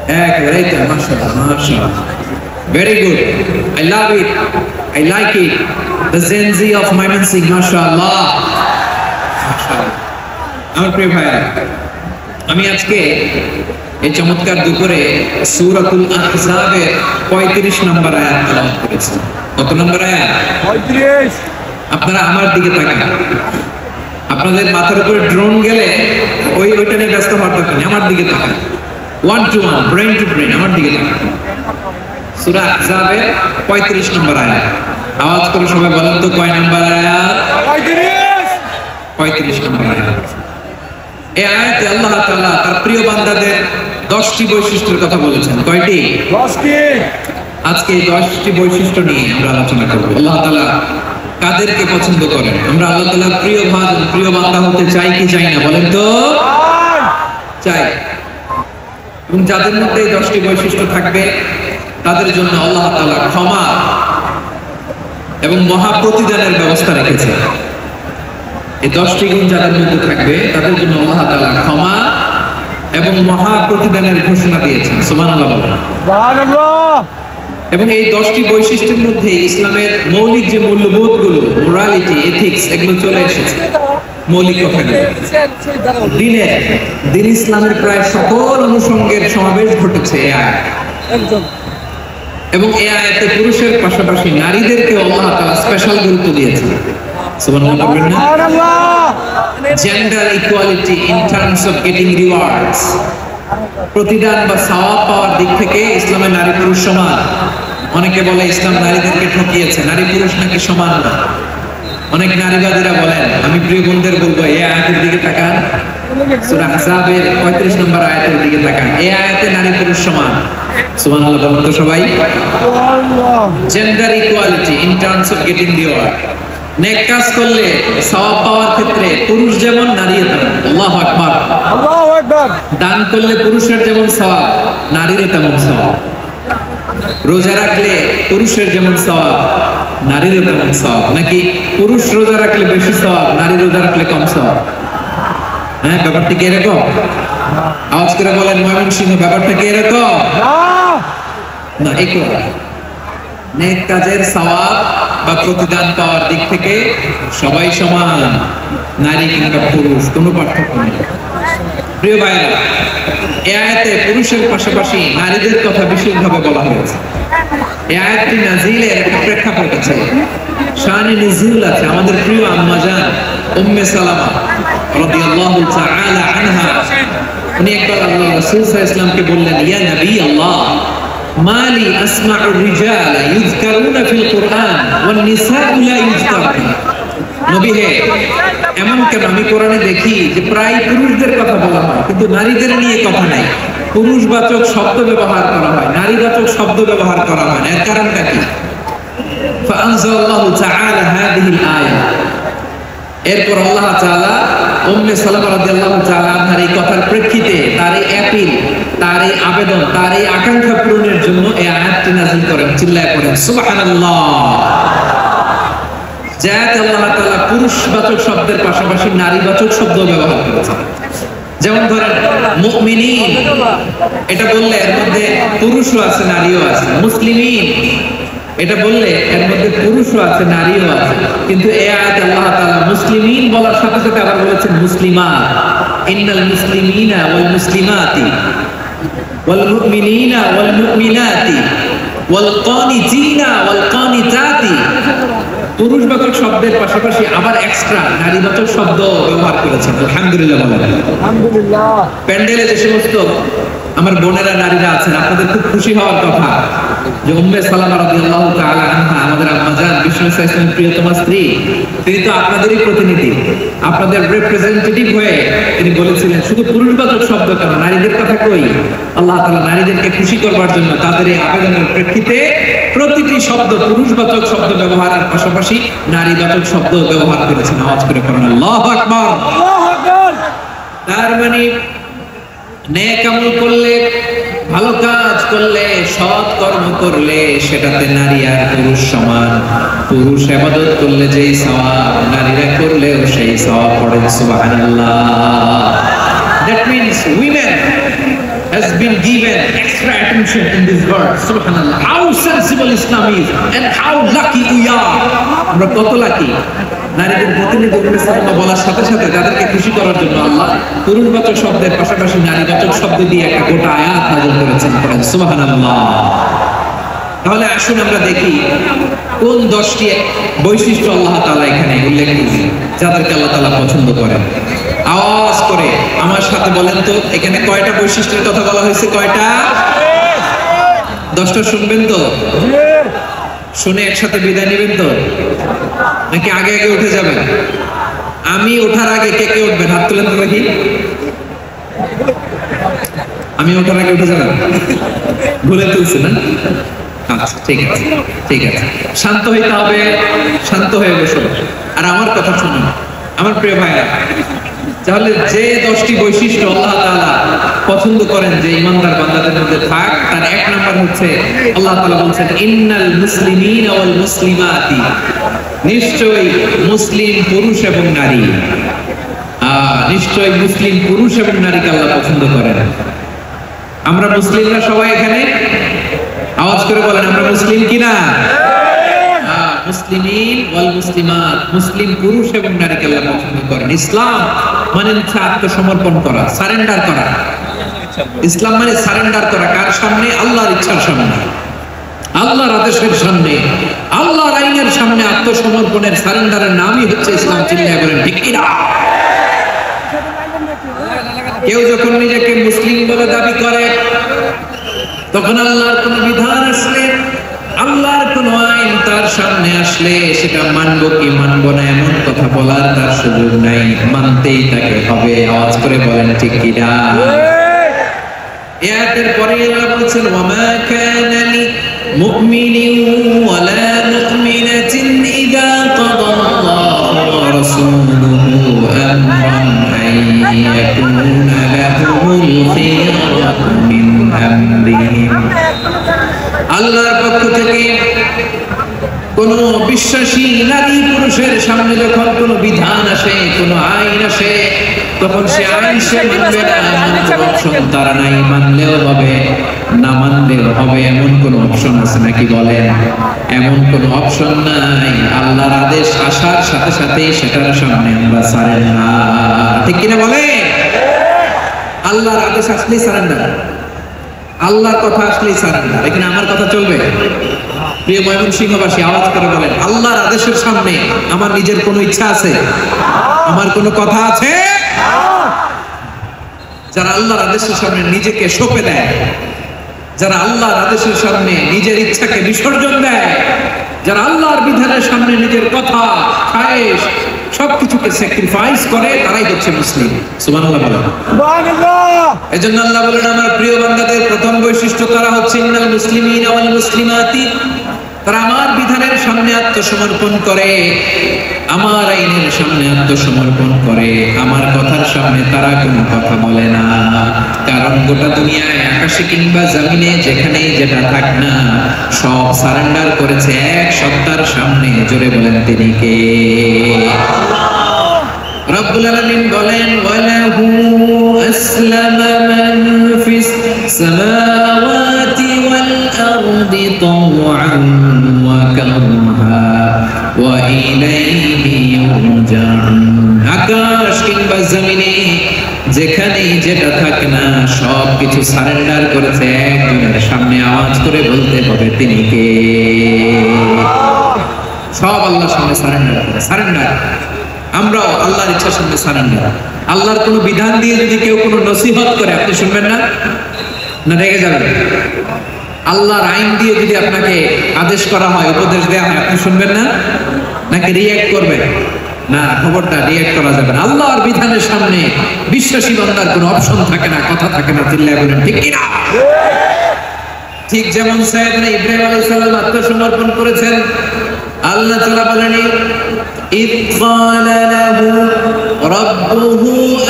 একেবারেই তো, মাশাআল্লাহ মাশাআল্লাহ, very good, I love it, I like it, the Gen Z of Mymensingh, মাশাআল্লাহ মাশাআল্লাহ। আমার প্রিয় ভাইরা, আমি আজকে এই চমৎকার দুপুরে সূরাতুল আহজাবের 35 নম্বর আয়াত তেলাওয়াত করেছি। কত নম্বর আয়াত? 35। আপনারা আমার দিকে তাকান। আপনাদের মাথার উপরে ড্রোন গেলে ওইটা নিয়ে ব্যস্ত হওয়ার দরকার নেই, আমার দিকে তাকান। 1 to 1, ব্রেন টু ব্রেন, আমার দিকে তাকান। সূরা আহজাবের 35 নম্বর আয়াত। আওয়াজ করে সবাই বলেন তো কয় নম্বর আয়াত? 35 নম্বর আয়াত। এই আয়াতে আল্লাহ তাআলা তার প্রিয় বান্দাদের 10টি বৈশিষ্ট্যের কথা বলেছেন। কয়টি? 10টি। আজকে এই 10টি বৈশিষ্ট্য নিয়ে আমরা আলোচনা করব। আল্লাহ তাআলা কাদেরকে পছন্দ করেন? আমরা আল্লাহ তাআলার প্রিয় বান্দা হতে চাই কি চাই না বলেন তো? চাই। এবং যাদের মধ্যে এই 10টি বৈশিষ্ট্য থাকবে তাদের জন্য আল্লাহ তাআলা ক্ষমা এবং মহা প্রতিদানের ব্যবস্থা রেখেছে। এই 10টি গুণ যাদের মধ্যে থাকবে তাদের জন্য আল্লাহ তাআলা ক্ষমা এবং মহা প্রতিদানের ঘোষণা দিয়েছেন। সুবহানাল্লাহ বলেন। সুবহানাল্লাহ। এবং এই 10টি বৈশিষ্ট্যের মধ্যে ইসলামের মৌলিক যে মূল্যবোধগুলো, মোরালিটি, এথিক্স, এগুলো চলে এসেছে। মৌলিক কথাগুলো দিন ইসলামের প্রায় সকল অনুষঙ্গের সমাবেশ ঘটেছে এই আয়াত। এবং এই আয়াতে পুরুষের পাশাপাশি নারীদেরকে আল্লাহ তাআলা স্পেশাল গুরুত্ব দিয়েছেন। সুবহানাল্লাহ বলবেন না? Gender equality in terms of getting rewards, প্রতিদান বা সওয়াব পাওয়ার দিক থেকে ইসলামে নারী পুরুষ সমান। অনেকে বলে ইসলাম নারীদেরকে ঠকিয়েছে, নারী পুরুষ নাকি সমান না। অনেক নারীবাদীরা বলেন, আমি প্রিয় বোনদের বলবো এই আয়াতের দিকে তাকান, সূরা আহজাবের 35 নম্বর আয়াতের দিকে তাকান। এই আয়াতে নারী পুরুষ সমান। সুবহানাল্লাহ বলুন তো সবাই। Gender equality in terms of getting reward, নেক কাজ করলে সওয়াব পাওয়ার ক্ষেত্রে পুরুষ যেমন নারী তেমন। আল্লাহু আকবার, আল্লাহু আকবার। দান করলে পুরুষের যেমন সওয়াব, নারীর তেমন সওয়াব। রোজা রাখলে পুরুষের যেমন সওয়াব, নারীর তেমন সওয়াব। নাকি পুরুষ রোজা রাখলে বেশি সওয়াব, নারী রোজা রাখলে কম সওয়াব? হ্যাঁ, ব্যাপারটা কি এরকম? আওয়াজ করে বলেন ময়মনসিংহ, ব্যাপারটা কি এরকম? না, একটু নেক কাজের সওয়াব বা প্রতিদান পাওয়ার দিক থেকে সবাই সমান, নারী কিংবা পুরুষ কোনো পার্থক্য নেই। প্রিয় ভাইরা, এই আয়াতে পুরুষের পাশাপাশি নারীদের কথা বিশেষভাবে বলা হয়েছে। এই আয়াতটি নাজিলের একটা প্রেক্ষাপট আছে, শানে নুজুল আছে। আমাদের প্রিয় আম্মা জান উম্মে সালামা রাদিয়াল্লাহু তাআলা আনহা, উনি একবার আল্লাহর রাসূল সাল্লাল্লাহু আলাইহি ওয়াসাল্লামকে বললেন, ইয়া নবী আল্লাহ, মালি আসমাউ রিজালা ইযকারুনা ফিল কুরআন ওয়ান নিসাউ লা ইযকারুনা। নবী হে, এমন কেন আমি কোরআনে দেখি যে প্রায় পুরুষদের কথা বলা হয় কিন্তু নারীদের নিয়ে কথা নাই। পুরুষবাচক শব্দ ব্যবহার করা হয়, নারীবাচক শব্দ ব্যবহার করা হয় না। এর কারণটা কি? ফাআনজালাল্লাহু তাআলা হাদিহিল আয়াত। এরপর আল্লাহ তাআলা উম্মে সালামা রাদিয়াল্লাহু তাআলা আনহার এই কথার প্রেক্ষিতে তার এই অ্যাপিল, তার এই আবেদন, তার এই আকাঙ্ক্ষা পূরণের জন্য এই আয়াতটি নাযিল করেন। চিল্লায়ে পড়েন সুবহানাল্লাহ। যাতে আল্লাহ তাআলা পুরুষবাচক শব্দের পাশাপাশি নারীবাচক শব্দ ব্যবহার করেছেন। যেমন ধরেন মুমিনিন, এটা বললে এর মধ্যে পুরুষও আছে নারীও আছে। মুসলিমিন, এটা বললে এর মধ্যে পুরুষও আছে নারীও আছে। কিন্তু এই আয়াতে আল্লাহ তাআলা মুসলিমিন বলার সাথে সাথে আবার বলেছেন মুসলিমাত। ইন্নাল মুসলিমিনা ওয়াল মুসলিমাতি ওয়াল মুমিনিনা ওয়াল মুমিনাতি ওয়াল কানিতিনা ওয়াল কানিতাতি। পুরুষবাচক শব্দের পাশাপাশি আবার এক্সট্রা নারীবাচক শব্দ ব্যবহার করেছেন। আলহামদুলিল্লাহ বলেন। আলহামদুলিল্লাহ। প্যান্ডেলে যে সমস্ত আমার বোনেরা নারীরা আছেন, আপনাদের খুব খুশি হওয়ার কথা যে উম্মে সালামা রাদিয়াল্লাহু তাআলা আনহা, আমাদের আম্মা জান বিষ্ণু সাল্লাল্লাহু প্রিয়তমা স্ত্রী, তিনি তো আপনাদেরই প্রতিনিধি, আপনাদের রিপ্রেজেন্টেটিভ হয়ে তিনি বলেছিলেন শুধু পুরুষবাচক শব্দ কেন, নারীদের কথা কই। আল্লাহ তাআলা নারীদেরকে খুশি করবার জন্য তাদের এই আবেদনের প্রেক্ষিতে প্রতিটি শব্দ পুরুষবাচক শব্দ ব্যবহারের পাশাপাশি নারীবাচক শব্দ ব্যবহার করেছেন। আওয়াজ করে পড়ুন আল্লাহু আকবার, আল্লাহু আকবার। তার মানে নেক আমল করলে, ভালো কাজ করলে, সৎ কর্ম করলে সেটাতে নারী আর পুরুষ সমান। পুরুষ ইবাদত করলে যেই সওয়াব, নারীরা করলেও সেই সওয়াব। পড়েন সুবহানাল্লাহ। That means women has been given extra attention in this verse. Subhanallah. How sensible Islam is and how lucky we are. আমরা কত লাকি। নারীদের প্রতিনিধি বলার সাথে সাথে তাদেরকে খুশি করার জন্য আল্লাহ পুরুষবাচক শব্দের পাশাপাশি নারীবাচক শব্দ দিয়ে একটা গোটা আয়াত নাযিল করেছেন। সুবহানাল্লাহ। তাহলে আসুন আমরা দেখি কোন 10টি বৈশিষ্ট্য আল্লাহ তাআলা এখানে উল্লেখ করেছেন যাদেরকে আল্লাহ তাআলা পছন্দ করেন। আওয়াজ করে আমার সাথে বলেন তো এখানে কয়টা বৈশিষ্ট্যের কথা বলা হয়েছে? কয়টা? 10টা শুনবেন তো? শুনে একসাথে বিদায় নেবেন তো, নাকি আগে আগে উঠে যাবেন? আমি ওঠার আগে কে কে উঠবেন? হাত তুলেন তো দেখি। আমি ওঠার আগে উঠে যাবেন? ভুলে তুলছি না? আচ্ছা ঠিক আছে, ঠিক আছে। শান্ত হইতে হবে, শান্ত হয়ে বসুন আর আমার কথা শুনুন আমার প্রিয় ভাইরা। তাহলে যে 10টি বৈশিষ্ট্য আল্লাহ তাআলা পছন্দ করেন যে ইমানদার বান্দাদের মধ্যে থাক, তার 1 নাম্বার হচ্ছে আল্লাহ তাআলা বলেন ইন্নাল মুসলিমিনা ওয়াল মুসলিমাতি, নিশ্চয়ই মুসলিম পুরুষ এবং নারী, নিশ্চয়ই মুসলিম পুরুষ এবং নারীকে আল্লাহ পছন্দ করেন। আমরা মুসলিমরা সবাই এখানে আওয়াজ করে বলেন আমরা মুসলিম কিনা? মুসলিমিন ওয়াল মুসলিমাত, মুসলিম পুরুষ এবং নারীকে আল্লাহ পছন্দ করেন। ইসলাম মানে হচ্ছে আত্মসমর্পণ করা, সারেন্ডার করা। ইসলাম মানে সারেন্ডার করা কার সামনে? আল্লাহর ইচ্ছার সামনে, আল্লাহর আদেশের সামনে, আল্লাহর আইনের সামনে আত্মসমর্পণের সারেন্ডারের নামই হচ্ছে ইসলাম। চিল্লায়া বলেন ঠিক কিনা? কেউ যখন নিজেকে মুসলিম বলে দাবি করে তখন আল্লাহর কোন বিধান আসলে, আল্লাহর কোন আইন তার সামনে আসলে সেটা মানবো কি মানবো না এমন কথা বলার তার সুযোগ নাই, মানতেই তাকে হবে। আওয়াজ করে বলেন ঠিক কিনা? আয়াতের পরে আল্লাহ বলেছেন ওয়ামা কানা লিমুমিনিন ওয়ালা মুমিনাতিন ইযা কাদাল্লাহু ওয়া রাসূলুহু আমরান আন ইয়াকুনা লাহুমুল খিয়রাতু মিন আমরিহিম। আল্লাহর পক্ষ থেকে কোন বিশ্বাসী নারী পুরুষের সামনে যখন কোন বিধান আসে, কোন আইন আসে, তখন সে আইন সে মানবে না এমন কোন অপশন তারা নাই। মানলেও হবে, না মানলেও হবে এমন কোন অপশন আছে নাকি? বলেন, এমন কোন অপশন নাই। আল্লাহর আদেশ আসার সাথে সাথে সেটার সামনে আমরা সারেন্ডার। ঠিক কিনা বলে? আল্লাহর আদেশ আসলেই সারেন্ডার, আল্লাহর কথা আসলেই সারেন্ডার। এখানে আমার কথা চলবে? প্রিয় ময়মনসিংহবাসী আওয়াজ করে বলেন আল্লাহর আদেশের সামনে আমার নিজের কোনো ইচ্ছা আছে? আমার কোনো কথা আছে? যারা আল্লাহর আদেশের সামনে নিজেকে সঁপে দেয়, যারা আল্লাহর আদেশের সামনে নিজের ইচ্ছাকে বিসর্জন দেয়, যারা আল্লাহর বিধানের সামনে নিজের কথা, খায়েশ সবকিছুকে স্যাক্রিফাইস করে, তারাই হচ্ছে মুসলিম। সুবহানাল্লাহ বলেন। সুবহানাল্লাহ। এজন্য আল্লাহ বলেন আমার প্রিয় বান্দাদের প্রথম বৈশিষ্ট্য তারা হচ্ছে ইন্নাল মুসলিমিনা ওয়াল মুসলিমাতি, তারা আমার বিধানের সামনে আত্মসমর্পণ করে, আমার আইনের সামনে আত্মসমর্পণ করে, আমার কথার সামনে তারা কোনো কথা বলে না। কারণ গোটা দুনিয়ায় আকাশে কিংবা জমিনে যেখানেই যেটা থাক না সব সারেন্ডার করেছে এক সত্তার সামনে। জোরে বলেন তিনি কে? রব্বুল আলামিন বলেন ওয়ালাহু আসলামা মান ফিস সামাওয়াতি ওয়াল আরদি তাওআন ওয়া কারহা ওয়া ইলাইহি ইউরজাউন। আকাশ কিংবা জমিনে যেখানেই যেটা থাকে না সব কিছু সারেন্ডার করেছে একজনের সামনে। আওয়াজ করে বলতে হবে তিনি কে? সব আল্লাহর সামনে সারেন্ডার করে, সারেন্ডার। আমরাও আল্লাহর ইচ্ছার সামনে সারেন্ডার। আল্লাহর কোনো বিধান দিয়ে যদি কেউ কোনো নসিহত করে আপনি শুনবেন না? না রেগে যাবেন? আল্লাহর আইন দিয়ে যদি আপনাকে আদেশ করা হয়, উপদেশ দেওয়া হয়, আপনি শুনবেন না? নাকি রিঅ্যাক্ট করবেন? না, খবরটা রিঅ্যাক্ট করা যাবে না। আল্লাহর বিধানের সামনে বিশ্বাসী বান্দার কোনো অপশন থাকে না, কথা থাকে না। চিল্লায় বলেন ঠিক কিনা? ঠিক যেমন সাইয়েদনা ইব্রাহিম আলাইহিস সালাম আত্মসমর্পণ করেছেন, আল্লাহ তাআলা বলেন إذ قال له ربه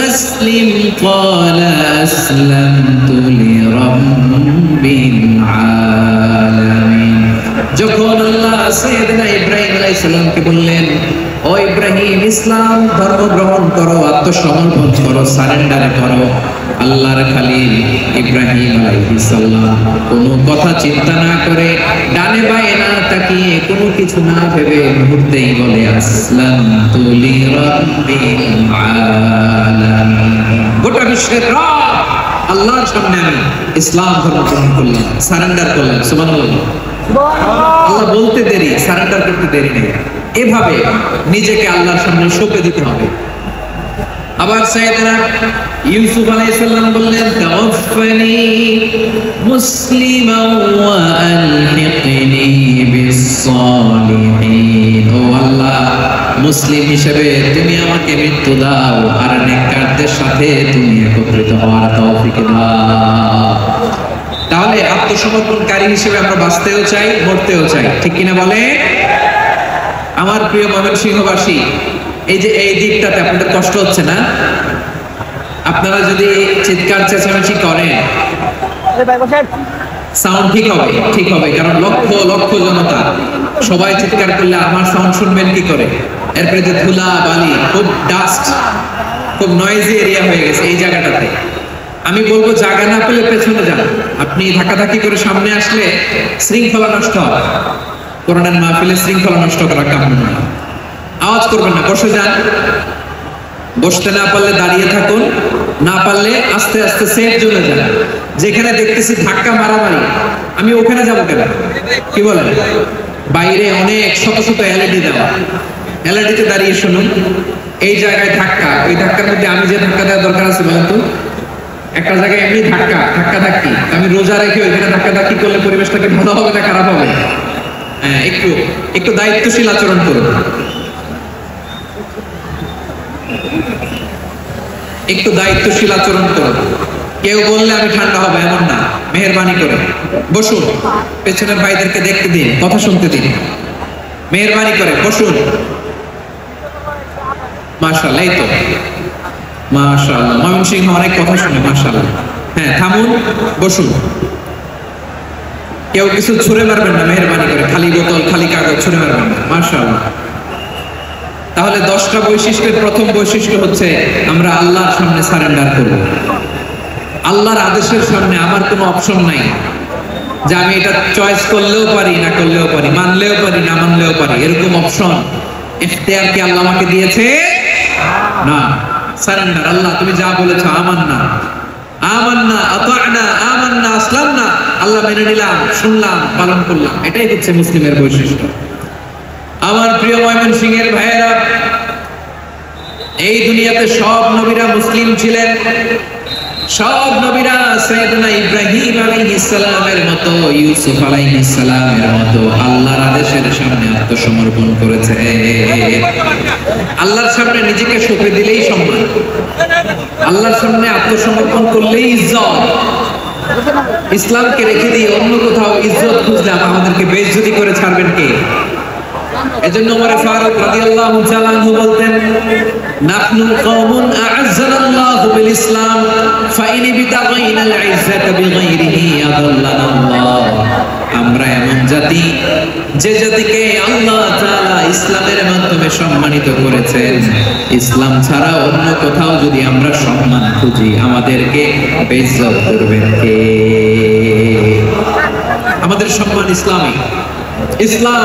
أسلم قال أسلمت لرب العالمين। যখন আল্লাহ সাইয়েদনা ইব্রাহিম আলাইহিস সালামকে বললেন ও ইব্রাহিম ইসলাম ধর্ম গ্রহণ করো, আত্মসমর্পণ করো, সারেন্ডার করো, আল্লাহর খলিল ইব্রাহিম আলাইহিস সালাম কোনো কথা চিন্তা না করে, ডানে বায়ে না তাকিয়ে, কোনো কিছু না ভেবে মুহূর্তেই বলে আসলামতু লিরাব্বিল আলামিন। গোটা বিশ্বের রব আল্লাহর সামনে আমি ইসলাম ধর্ম গ্রহণ করলাম, সারেন্ডার করলাম। সুবহানাল্লাহ। আল্লাহ বলতে দেরি, সারেন্ডার করতে দেরি নেই। এভাবে নিজেকে আল্লাহর সামনে সঁপে দিতে হবে। আবার সাইয়েদনা ইউসুফ আলাইহিস সালাম বললেন, তাওয়াফফানি মুসলিমান ওয়া আলহিকনি বিস-সালিহিন। ও আল্লাহ, মুসলিম হিসেবে তুমি আমাকে মৃত্যু দাও, আর নেককারদের সাথে তুমি একত্রিত হওয়ার তৌফিক দাও। তাহলে আত্মসমর্পণকারী হিসেবে আমরা বাঁচতেও চাই, মরতেও চাই, ঠিক কিনা বলে? আমার প্রিয় ময়মনসিংহবাসী, এই যে এই দিকটাতে আপনাদের কষ্ট হচ্ছে না? আপনারা যদি চিৎকার চেঁচামেচি করেন, সাউন্ড ঠিক হবে, ঠিক হবে, কারণ লক্ষ লক্ষ জনতা, সবাই চিৎকার করলে আমার সাউন্ড শুনবেন কি করে? এরপরে যে ধুলা বালি, খুব ডাস্ট, খুব নয়েজি এরিয়া হয়ে গেছে এই জায়গাটাতে। আমি বলবো জায়গা না পেলে পেছনে যান। আপনি ধাক্কাধাক্কি করে সামনে আসলে শৃঙ্খলা নষ্ট হবে। কোরআনের মাহফিলে শৃঙ্খলা নষ্ট করা কাম্য নয়। আওয়াজ করবেন না, বসে যান। বসতে না পারলে দাঁড়িয়ে থাকুন, না পারলে আস্তে আস্তে সেফ জোনে যান। যেখানে দেখতেছি ধাক্কা মারামারি, আমি ওখানে যাবো কেন? কি বলেন? বাইরে অনেক শত শত এলইডি দেওয়া, এলইডিতে দাঁড়িয়ে শুনুন। এই জায়গায় ধাক্কা, ওই ধাক্কার মধ্যে আমি যে ধাক্কা দেওয়ার দরকার আছে বলেন তো? একটা জায়গায় এমনি ধাক্কা ধাক্কি, আমি রোজা রেখে ওইখানে ধাক্কি করলে পরিবেশটা কি ভালো হবে না খারাপ হবে? হ্যাঁ, একটু একটু দায়িত্বশীল আচরণ করুন, একটু দায়িত্বশীল আচরণ করুন। কেউ বললে আমি ঠান্ডা হবে এমন না, মেহেরবানি করে বসুন। পেছনের ভাইদেরকে দেখতে দিন, কথা শুনতে দিন, মেহেরবানি করে বসুন। মাশাআল্লাহ, এই তো মাশাআল্লাহ, ময়মনসিংহ অনেক কথা শুনে, মাশাআল্লাহ। হ্যাঁ, থামুন, বসুন। কেউ কিছু ছুঁড়ে মারবেন না, মেহেরবানি করে, খালি বোতল খালি কাগজ ছুঁড়ে মারবেন না, মাশাআল্লাহ। তাহলে 10টা বৈশিষ্ট্যের প্রথম বৈশিষ্ট্য হচ্ছে আমরা আল্লাহর সামনে সারেন্ডার করব। আল্লাহর আদেশের সামনে আমার কোনো অপশন নাই যে আমি এটা চয়েস করলেও পারি, না করলেও পারি, মানলেও পারি, না মানলেও পারি, এরকম অপশন ইখতিয়ার কি আল্লাহ আমাকে দিয়েছে? না। সারেন্ডার। আল্লাহ তুমি যা বলেছো, আমান্না আমান্না আতা'না আমান্না আসলামনা, আল্লাহ মেনে নিলাম, শুনলাম, পালন করলাম। এটাই হচ্ছে মুসলিমের বৈশিষ্ট্য। আমার প্রিয় ময়মনসিংহের ভাইয়েরা, এই দুনিয়াতে সব নবীরা মুসলিম ছিলেন। সব নবীরা সাইয়েদনা ইব্রাহিম আলাইহিস সালামের মতো, ইউসুফ আলাইহিস সালামের মতো আল্লাহর আদেশের সামনে আত্মসমর্পণ করেছে। আল্লাহর সামনে নিজেকে সঁপে দিলেই সম্মান, আল্লাহর সামনে আত্মসমর্পণ করলেই ইজ্জত। ইসলামকে রেখে দিয়ে অন্য কোথাও ইজ্জত খুঁজলে আমাদেরকে বেইজ্জতি করে ছাড়বেন কে? এজন্য ওমর ফারুক রাদিয়াল্লাহু তাআলা আনহু বলতেন, নাহনু কওমুন আ'আজ্জানাল্লাহু বিল ইসলাম ফাইন বিতাগাইনাল ইজ্জাতা বিগাইরিহি আদাল্লানাল্লাহ। আমরা এমন জাতি, যে জাতিকে আল্লাহ তাআলা ইসলামের মাধ্যমে সম্মানিত করেছেন। ইসলাম ছাড়া অন্য কোথাও যদি আমরা সম্মান খুঁজি, আমাদেরকে বেইজ্জত করবেন কে? আমাদের সম্মান ইসলামী। ইসলাম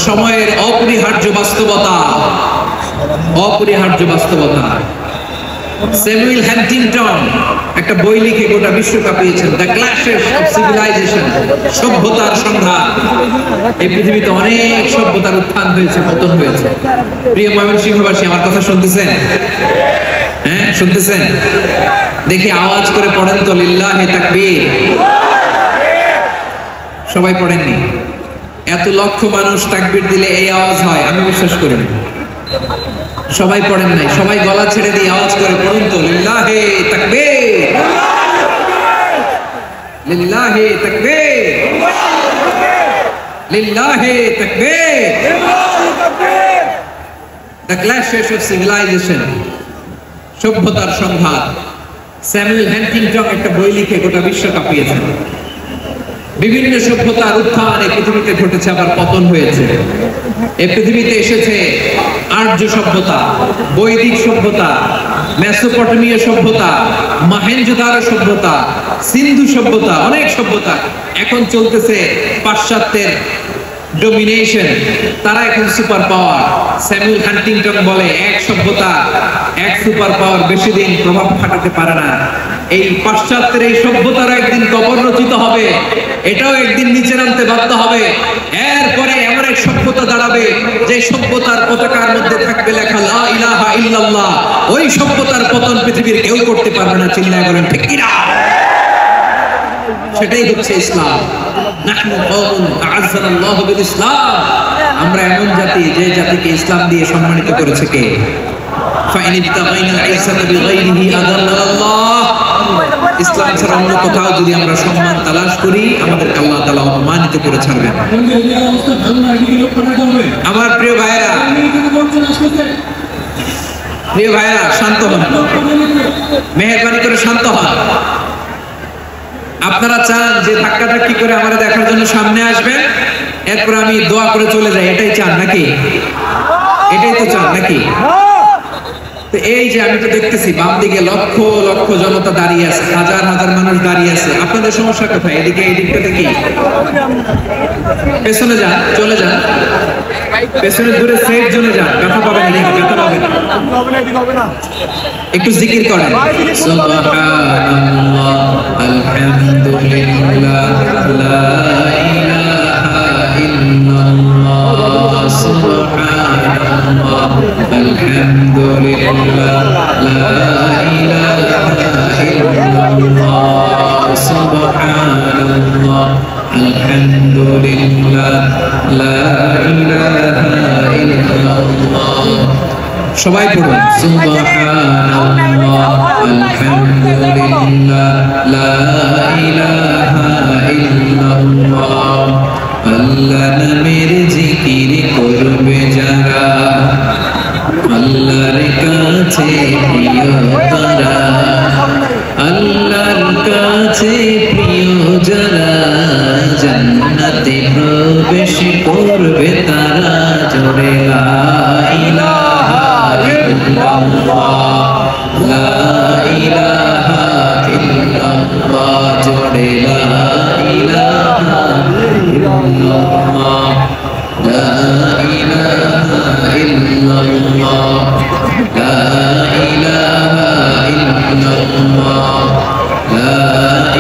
সময়ের অপরিহার্য বাস্তবতা, অপরিহার্য বাস্তবতা। স্যামুয়েল হ্যান্টিংটন একটা বই লিখে গোটা বিশ্ব কাঁপিয়েছেন, দ্য ক্ল্যাশেস অফ সিভিলাইজেশন, সভ্যতার সংঘাত। এই পৃথিবীতে অনেক সভ্যতার উত্থান হয়েছে, পতন হয়েছে। প্রিয় ময়মনসিংহবাসী, আমার কথা শুনতেছেন? হ্যাঁ, শুনতেছেন? দেখি আওয়াজ করে পড়েন তো, লিল্লাহি তাকবীর। সবাই পড়েননি? এত লক্ষ মানুষ তাকবীর দিলে এই আওয়াজ হয়, আমি বিশ্বাস করি না। সবাই পড়েন নাই, সবাই গলা ছেড়ে দিয়ে আওয়াজ করে পড়ুন তো, লিল্লাহি তাকবীর, লিল্লাহি তাকবীর, লিল্লাহি তাকবীর। দ্য ক্ল্যাশেস অফ সিভিলাইজেশন, সভ্যতার সংঘাত। স্যামুয়েল হ্যান্টিংটন একটা বই লিখে গোটা বিশ্ব কাঁপিয়েছেন। বিভিন্ন সভ্যতার উত্থান এই পৃথিবীতে ঘটেছে, আবার পতন হয়েছে। এই পৃথিবীতে এসেছে আর্য সভ্যতা, বৈদিক সভ্যতা, মেসোপটেমিয়া সভ্যতা, মহেঞ্জোদারো সভ্যতা, সিন্ধু সভ্যতা, অনেক সভ্যতা। এখন চলতেছে পাশ্চাত্যের ডোমিনেশন, তারা এখন সুপার পাওয়ার। স্যামুয়েল হান্টিংটন বলে এক সভ্যতা এক সুপার পাওয়ার বেশি দিন প্রভাব খাটাতে পারে না। এই পাশ্চাত্যের এই সভ্যতার একদিন কবর রচিত হবে, এটাও একদিন নিচে নামতে বাধ্য হবে। এরপরে এমন এক সভ্যতা দাঁড়াবে যে সভ্যতার পতাকার মধ্যে থাকবে লেখা লা ইলাহা ইল্লাল্লাহ। ওই সভ্যতার পতন পৃথিবীর কেউ করতে পারবে না, চিল্লায় বলেন ঠিক কিনা? সেটাই হচ্ছে ইসলাম। নাহনু কওমুন আ'আজ্জানাল্লাহু বিল ইসলাম। আমরা এমন জাতি যে জাতিকে ইসলাম দিয়ে সম্মানিত করেছে কে? ফাইন ইত্তাগাইনা ইসসাতা বিগাইরিহি আযাল্লাল্লাহ। ইসলাম ছাড়া অন্য কোথাও যদি আমরা সম্মান তালাশ করি, আমাদেরকে আল্লাহ তাআলা অপমানিত করে ছাড়বেন। আমার প্রিয় ভাইরা, শান্ত হন, মেহেরবানি করে শান্ত হন। আপনারা চান যে ধাক্কাধাক্কি করে আমাদের দেখার জন্য সামনে আসবেন, এরপর আমি দোয়া করে চলে যাই, এটাই চান নাকি? এটাই তো চান নাকি? তো এই যে আমি তো দেখতেছি বাম দিকে লক্ষ লক্ষ জনতা দাঁড়িয়ে আছে, হাজার হাজার মানুষ দাঁড়িয়ে আছে। আপনাদের সমস্যা কোথায়? এদিকে এই দিকটা দেখি, পেছনে যান, চলে যান, পেছনে দূরে সেফ জোনে যান, ব্যথা পাবেন না, ব্যথা পাবেন না। একটু জিকির করেন, সুবহানাল্লাহ আলহামদুলিল্লাহ লা ইলাহা ইল্লাল্লাহ, সুবহানাল্লাহ আলহামদুলিল্লাহ লা ইলাহা ইল্লাল্লাহ, সুবহানাল্লাহ আলহামদুলিল্লাহ লা ইলাহা ইল্লাল্লাহ। সবাই পড়ুন, সুবহানাল্লাহ আলহামদুলিল্লাহ লা ইলাহা ইল্লাল্লাহ। আল্লাহ নামের জিকির করবে যারা, আল্লাহর কাছে প্রিয় তারা, আল্লাহর কাছে প্রিয় যারা, জান্নাতে প্রবেশ করবে তারা। জোরে লা ইলাহা ইল্লাল্লাহ, লা ইলাহা ইল্লাল্লাহ, জোরে লা ইলাহা ইল্লাল্লাহ, লা ইলাহা ইল্লাল্লাহ, লা ইলাহা ইল্লাল্লাহ, লা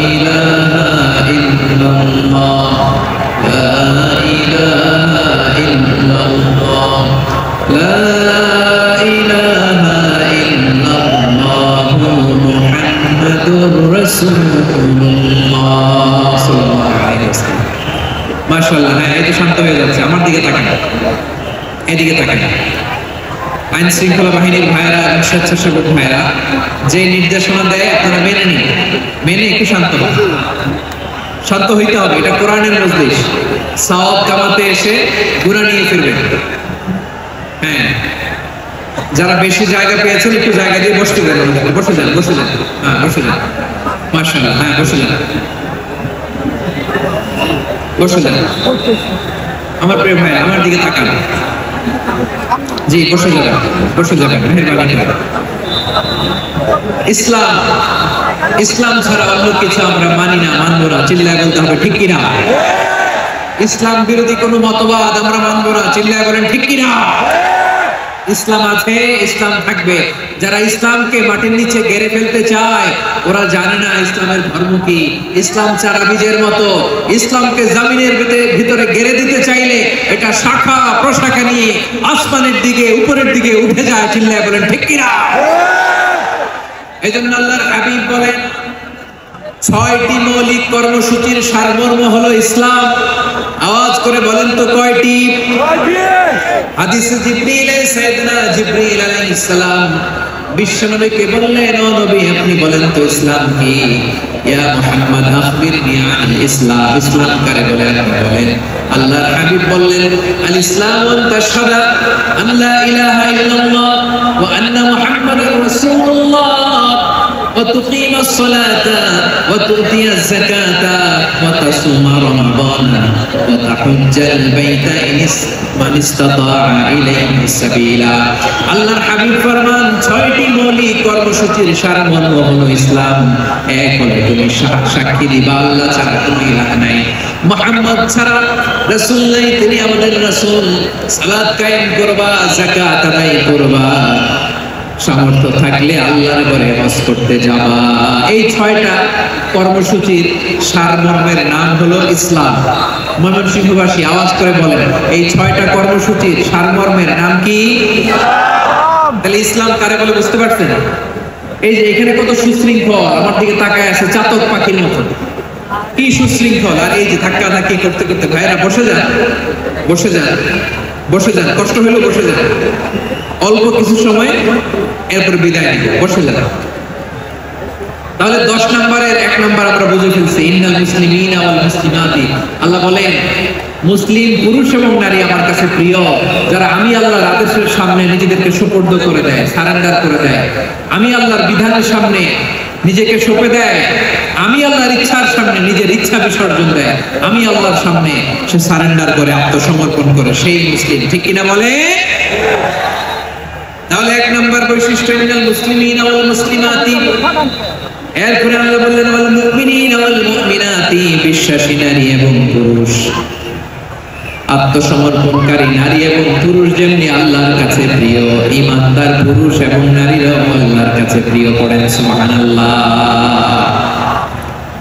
ইলাহা ইল্লাল্লাহ, লা ইলাহা ইল্লাল্লাহ, লা ইলাহা ইল্লাল্লাহ, মুহাম্মাদুর রাসূলুল্লাহ সাল্লাল্লাহু আলাইহি ওয়াসাল্লাম। মাশাআল্লাহ। হ্যাঁ, এই তো শান্ত হয়ে যাচ্ছে। আমার দিকে তাকান, এদিকে তাকান। আইন শৃঙ্খলা বাহিনীর ভাইরা, স্বেচ্ছাসেবক ভাইরা যে নির্দেশনা দেয় আপনারা মেনে নিন, মেনে একটু শান্ত হন। শান্ত হইতে হবে, এটা কোরআনের মজলিস। সওয়াব কামাতে এসে গুনাহ নিয়ে ফিরবেন। হ্যাঁ, যারা বেশি জায়গা পেয়েছেন একটু জায়গা দিয়ে বসতে দেন, বসে যান, বসে যান। হ্যাঁ, বসে যান। মাশাআল্লাহ। হ্যাঁ, বসে যান, বসে যান। আমার প্রিয় ভাই, আমার দিকে তাকান। জি, বসে যাবেন, বসে যাবেন, মেহেরবানি করে। ইসলাম, ইসলাম ছাড়া অন্য কিছু আমরা মানি না, মানবো না, চিল্লায় বলতে হবে ঠিক কিনা? ইসলাম বিরোধী কোনো মতবাদ আমরা মানবো না, চিল্লায় বলেন ঠিক কিনা? ইসলাম আছে, ইসলাম থাকবে। যারা ইসলামকে মাটির নিচে গেড়ে ফেলতে চায়, ওরা জানে না ইসলামের ধর্ম কি। ইসলাম চারা বীজের মতো, ইসলামকে জমিনের ভিতরে গেড়ে দিতে চাইলে এটা শাখা প্রশাখা নিয়ে আসমানের দিকে, উপরের দিকে উঠে যায়, চিল্লায় বলেন ঠিক কিনা? এজন্য আল্লাহর হাবিব বলেন, ৬টি মৌলিক কর্মসূচির সারমর্ম হলো ইসলাম। আওয়াজ করে বলেন তো কয়টি? হাদিসে জিবরিল, সাইয়েদনা জিবরিল আলাইহিস সালাম বিশ্বনবীকে বললেন, ও নবী আপনি বলেন তো ইসলাম কি? ইয়া মুহাম্মদ আখবিরনি আন ইসলাম। ইসলাম কারে বলে? বলেন। আল্লাহর হাবিব বললেন, আল ইসলাম আন তাশহাদা আন লা ইলাহা ইল্লাল্লাহ ওয়া আন্না মুহাম্মাদার রাসূলুল্লাহ। ও وتقيم الصلاة وتؤتي الزكاة وتصوم رمضان وتحج البيت من استطاع إليه سبيلا আল্লাহর হাবিব ফরমান 6টি মৌলিক কর্মসূচির সারমর্ম হলো ইসলাম। এক হলো তুমি সাক্ষী দিবা আল্লাহ ছাড়া কোনো ইলাহ নাই, মুহাম্মদ ছাড়া রাসূল নাই, তিনি আমাদের রাসূল। সালাত কায়েম করবা, যাকাত আদায় করবা, সামর্থ্য থাকলে আল্লাহর ঘরে হজ করতে যাবা। এই 6টা কর্মসূচির সারমর্মের নাম হলো ইসলাম। ময়মনসিংহবাসী আওয়াজ করে বলেন, এই 6টা কর্মসূচির সারমর্মের নাম কি? তাহলে ইসলাম কারে বলে বুঝতে পারছেন? এই যে এখানে কত সুশৃঙ্খল, আমার দিকে তাকায় আছে চাতক পাখির মতো, কি সুশৃঙ্খল। আর এই যে ধাক্কা ধাক্কি করতে করতে, ভাইরা বসে যান, বসে যান, বসে যান, কষ্ট হলো বসে যান, অল্প কিছু সময় এরপর বিদায় নিব, বসে যান। তাহলে 10 নম্বরের 1 নম্বর আমরা বুঝে ফেলছি, ইন্নাল মুসলিমিনা ওয়াল মুসলিমাতি। আল্লাহ বলেন মুসলিম পুরুষ এবং নারী আমার কাছে প্রিয়, যারা আমি আল্লাহর আদেশের সামনে নিজেদেরকে সুপর্দ করে দেয়, সারেন্ডার করে দেয়, আমি আল্লাহর বিধানের সামনে নিজেকে সঁপে দেয়, আমি আল্লাহর ইচ্ছার সামনে নিজের ইচ্ছা বিসর্জন দেয়, আমি আল্লাহর সামনে সে সারেন্ডার করে আত্মসমর্পণ করে, সেই মুসলিম। ঠিক কিনা বলে? তাহলে 1 নম্বর বৈশিষ্ট্য ইন্নাল মুসলিমিনা ওয়াল মুসলিমাতি। এরপরে আল্লাহ বললেন ওয়াল মুমিনিনা ওয়াল মুমিনাতি, বিশ্বাসী নারী এবং পুরুষ, আত্মসমর্পণকারী নারী এবং পুরুষ যেমনি আল্লাহর কাছে প্রিয়, ঈমানদার পুরুষ এবং নারীরাও আল্লাহর কাছে প্রিয়। পড়েন সুবহানাল্লাহ।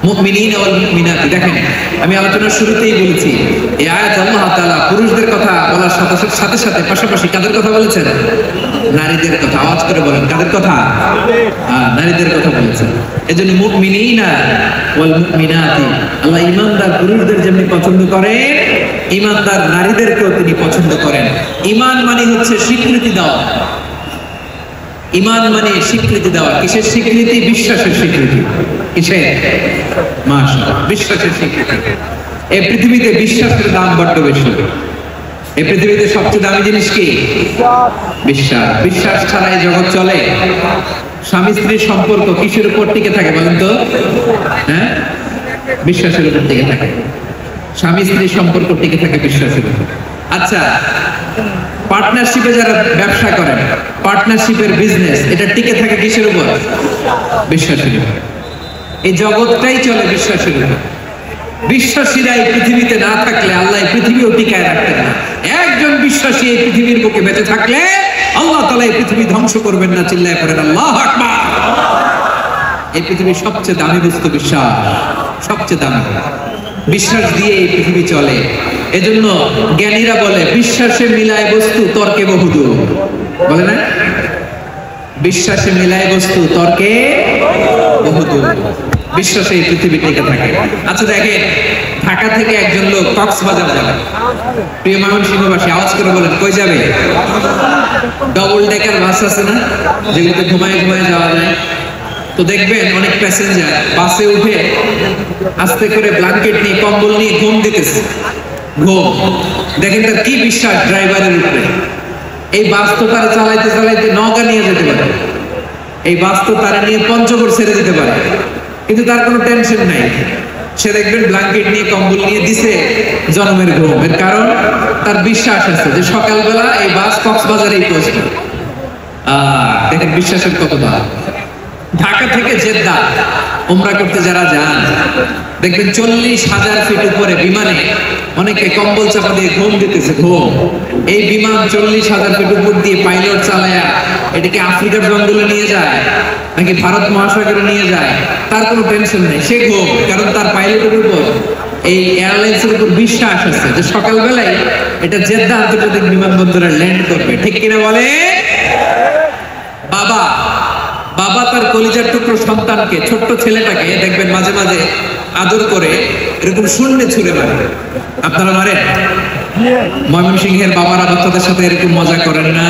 মুমিনিনা ওয়াল মুমিনাতি, দেখেন আমি আলোচনার শুরুতেই বলেছি এই আয়াত আল্লাহ তাআলা পুরুষদের কথা বলার সাথে সাথে পাশাপাশি কাদের কথা বলেছেন? নারীদের কথা। আওয়াজ করে বলেন, কাদের কথা? নারীদের কথা বলেছেন। এজন্য মুমিনিনা ওয়াল মুমিনাতি, আল্লাহ ঈমানদার পুরুষদের যেমনি পছন্দ করেন, ঈমানদার নারীদেরকেও তিনি পছন্দ করেন। ঈমান মানে হচ্ছে স্বীকৃতি দেওয়া। ঈমান মানে স্বীকৃতি দেওয়া। কিসের স্বীকৃতি? বিশ্বাসের স্বীকৃতি। কিসের? মাশাআল্লাহ, বিশ্বাসের স্বীকৃতি। এই পৃথিবীতে বিশ্বাসের দাম বড্ড বেশি। এই পৃথিবীতে সবচেয়ে দামি জিনিস কি? বিশ্বাস। বিশ্বাস ছাড়া এই জগৎ চলে? স্বামী স্ত্রীর সম্পর্ক কিসের উপর টিকে থাকে বলেন তো? হ্যাঁ, বিশ্বাসের উপর টিকে থাকে। স্বামী স্ত্রীর সম্পর্ক টিকে থাকে বিশ্বাসের উপর। আচ্ছা, পার্টনারশিপে যারা ব্যবসা করেন, পার্টনারশিপের বিজনেস, এটা টিকে থাকে কিসের উপর? বিশ্বাসের উপর। এই জগৎটাই চলে বিশ্বাসের উপর। বিশ্বাসীরা এই পৃথিবীতে না থাকলে আল্লাহ এই পৃথিবীও টিকায় রাখতেন না। একজন বিশ্বাসী এই পৃথিবীর বুকে বেঁচে থাকলে আল্লাহ তাআলা এই পৃথিবী ধ্বংস করবেন না। চিল্লায় পড়েন আল্লাহু আকবার। এই পৃথিবীর সবচেয়ে দামি বস্তু বিশ্বাস, সবচেয়ে দামি। বিশ্বাস দিয়ে এই পৃথিবী চলে। এজন্য জ্ঞানীরা বলে বিশ্বাসে মিলায় বস্তু, তর্কে বহুদূর। বলে না? বিশ্বাসে মিলায় বস্তু, তর্কে বহুদূর। বিশ্বাসে এই পৃথিবী টিকে থাকে। আচ্ছা দেখেন, ঢাকা থেকে একজন লোক কক্সবাজার যাবে। প্রিয় ময়মনসিংহবাসী আওয়াজ করে বলেন, কই যাবে? ডবল ডেকার বাস আছে না, যেগুলোতে ঘুমায় ঘুমায় যাওয়া যায়। তো দেখবেন অনেক প্যাসেঞ্জার বাসে উঠে আস্তে করে ব্ল্যাঙ্কেট নিয়ে, কম্বল নিয়ে ঘুম দিতেছে। ঘুম, দেখেন তার কি বিশ্বাস ড্রাইভারের উপরে। এই বাস তো তারা চালাইতে চালাইতে নওগাঁ নিয়ে যেতে পারে, এই বাস তো তারা নিয়ে পঞ্চগড় ছেড়ে দিতে পারে, কিন্তু তার কোনো টেনশন নাই। সে দেখবেন ব্ল্যাঙ্কেট নিয়ে, কম্বল নিয়ে দিছে জনমের ঘুম। এর কারণ তার বিশ্বাস আছে যে সকালবেলা এই বাস কক্সবাজারেই পৌঁছবে। দেখেন বিশ্বাসের কত দাম। ঢাকা থেকে জেদ্দা উমরা করতে যারা যান, দেখবেন 40,000 ফিট উপরে বিমানে অনেকে কম্বল চাপা দিয়ে ঘুম দিতেছে। ঘুম, এই বিমান 40,000 ফিট উপর দিয়ে পাইলট চালায়া এটাকে আফ্রিকার জঙ্গলে নিয়ে যায় নাকি ভারত মহাসাগরে নিয়ে যায়, তার কোনো টেনশন নেই। সে ঘুম, কারণ তার পাইলটের উপর, এই এয়ারলাইন্সের উপর বিশ্বাস আছে যে সকালবেলায় এটা জেদ্দা আন্তর্জাতিক বিমানবন্দরে ল্যান্ড করবে। ঠিক কিনা বলে? বাবা বাবা তার কলিজার টুকরো সন্তানকে, ছোট্ট ছেলেটাকে দেখবেন মাঝে মাঝে আদর করে এরকম শূন্যে ছুঁড়ে মারে। আপনারা মারেন? ময়মনসিংহের বাবারা বাচ্চাদের সাথে এরকম মজা করেন না?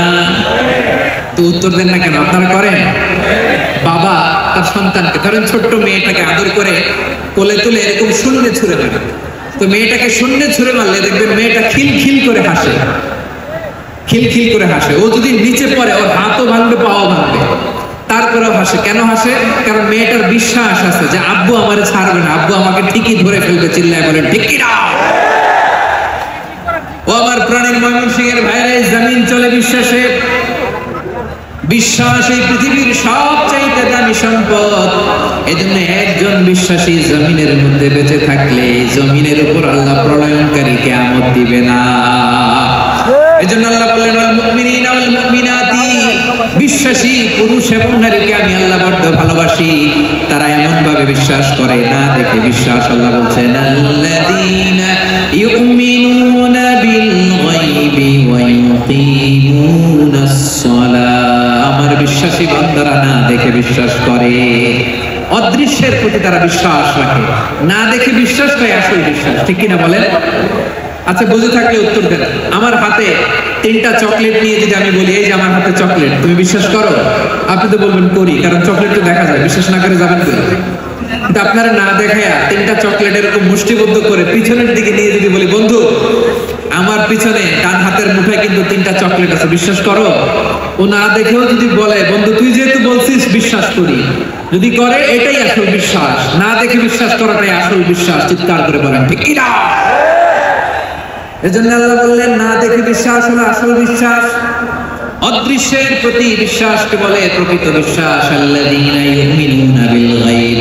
তো উত্তর দেন না কেন? আপনারা করেন? বাবা তার সন্তানকে, ধরেন ছোট্ট মেয়েটাকে আদর করে কোলে তুলে এরকম শূন্যে ছুঁড়ে মারে। তো মেয়েটাকে শূন্যে ছুঁড়ে মারলে দেখবেন মেয়েটা খিলখিল করে হাসে, খিলখিল করে হাসে। ও যদি নিচে পড়ে ওর হাতও ভাঙবে, পাও ভাঙবে। তারপরেও হাসে। কেন হাসে? কারণ মেয়েটার বিশ্বাস আছে যে আব্বু আমারে ছাড়বে না, আব্বু আমাকে ঠিকই ধরে ফেলবে। চিল্লায় বলেন ঠিক কি না? ও আমার প্রাণের ময়মনসিংহের ভাইরা, জমিন চলে বিশ্বাসে। বিশ্বাস এই পৃথিবীর সবচাইতে দামি সম্পদ। এজন্য একজন বিশ্বাসী জমিনের মধ্যে বেঁচে থাকলে জমিনের উপর আল্লাহ প্রলয়ঙ্কারী কিয়ামত দিবে না। এজন্য আল্লাহ বললেন ওয়াল মুমিনিনা ওয়াল মুমিনাতি, বিশ্বাসী পুরুষ এবং নারীকে আমি আল্লাহ বড় ভালোবাসি। তারা এমন ভাবে বিশ্বাস করে না দেখে বিশ্বাস। আল্লাহ বলছেন আল্লাযীনা ইউমিনুনা বিল গায়বি ওয়া ইউকিমুনাস সালাহ, আমার বিশ্বাসী বান্দারা না দেখে বিশ্বাস করে। অদৃশ্যের প্রতি তারা বিশ্বাস রাখে, না দেখে বিশ্বাসটাই আসল বিশ্বাস। ঠিক কিনা বলেন? আচ্ছা, বুঝে থাকলে উত্তর দেন। আমার হাতে 3টা চকলেট নিয়ে যদি আমি বলি এই যে আমার হাতে চকলেট, তুমি বিশ্বাস করো? আপনি তো বলবেন করি, কারণ চকলেট তো দেখা যায়। বিশ্বাস না করে যাবেন কই? কিন্তু আপনারা না দেখায়া 3টা চকলেট এরকম মুষ্টিবদ্ধ করে পিছনের দিকে নিয়ে যদি বলি বন্ধু আমার পিছনে ডান হাতের মুঠায় কিন্তু 3টা চকলেট আছে, বিশ্বাস করো? ও না দেখেও যদি বলে বন্ধু তুই যেহেতু বলছিস বিশ্বাস করি, যদি করে এটাই আসল বিশ্বাস। না দেখে বিশ্বাস করাটাই আসল বিশ্বাস। চিৎকার করে বলেন ঠিক কি না? এজন্য আল্লাহ বললেন না দেখে বিশ্বাস হলো আসল বিশ্বাস। অদৃশ্যের প্রতি বিশ্বাসকে বলে প্রকৃত বিশ্বাস। আল্লাযীনা ইউমিনুনা বিল গায়ব,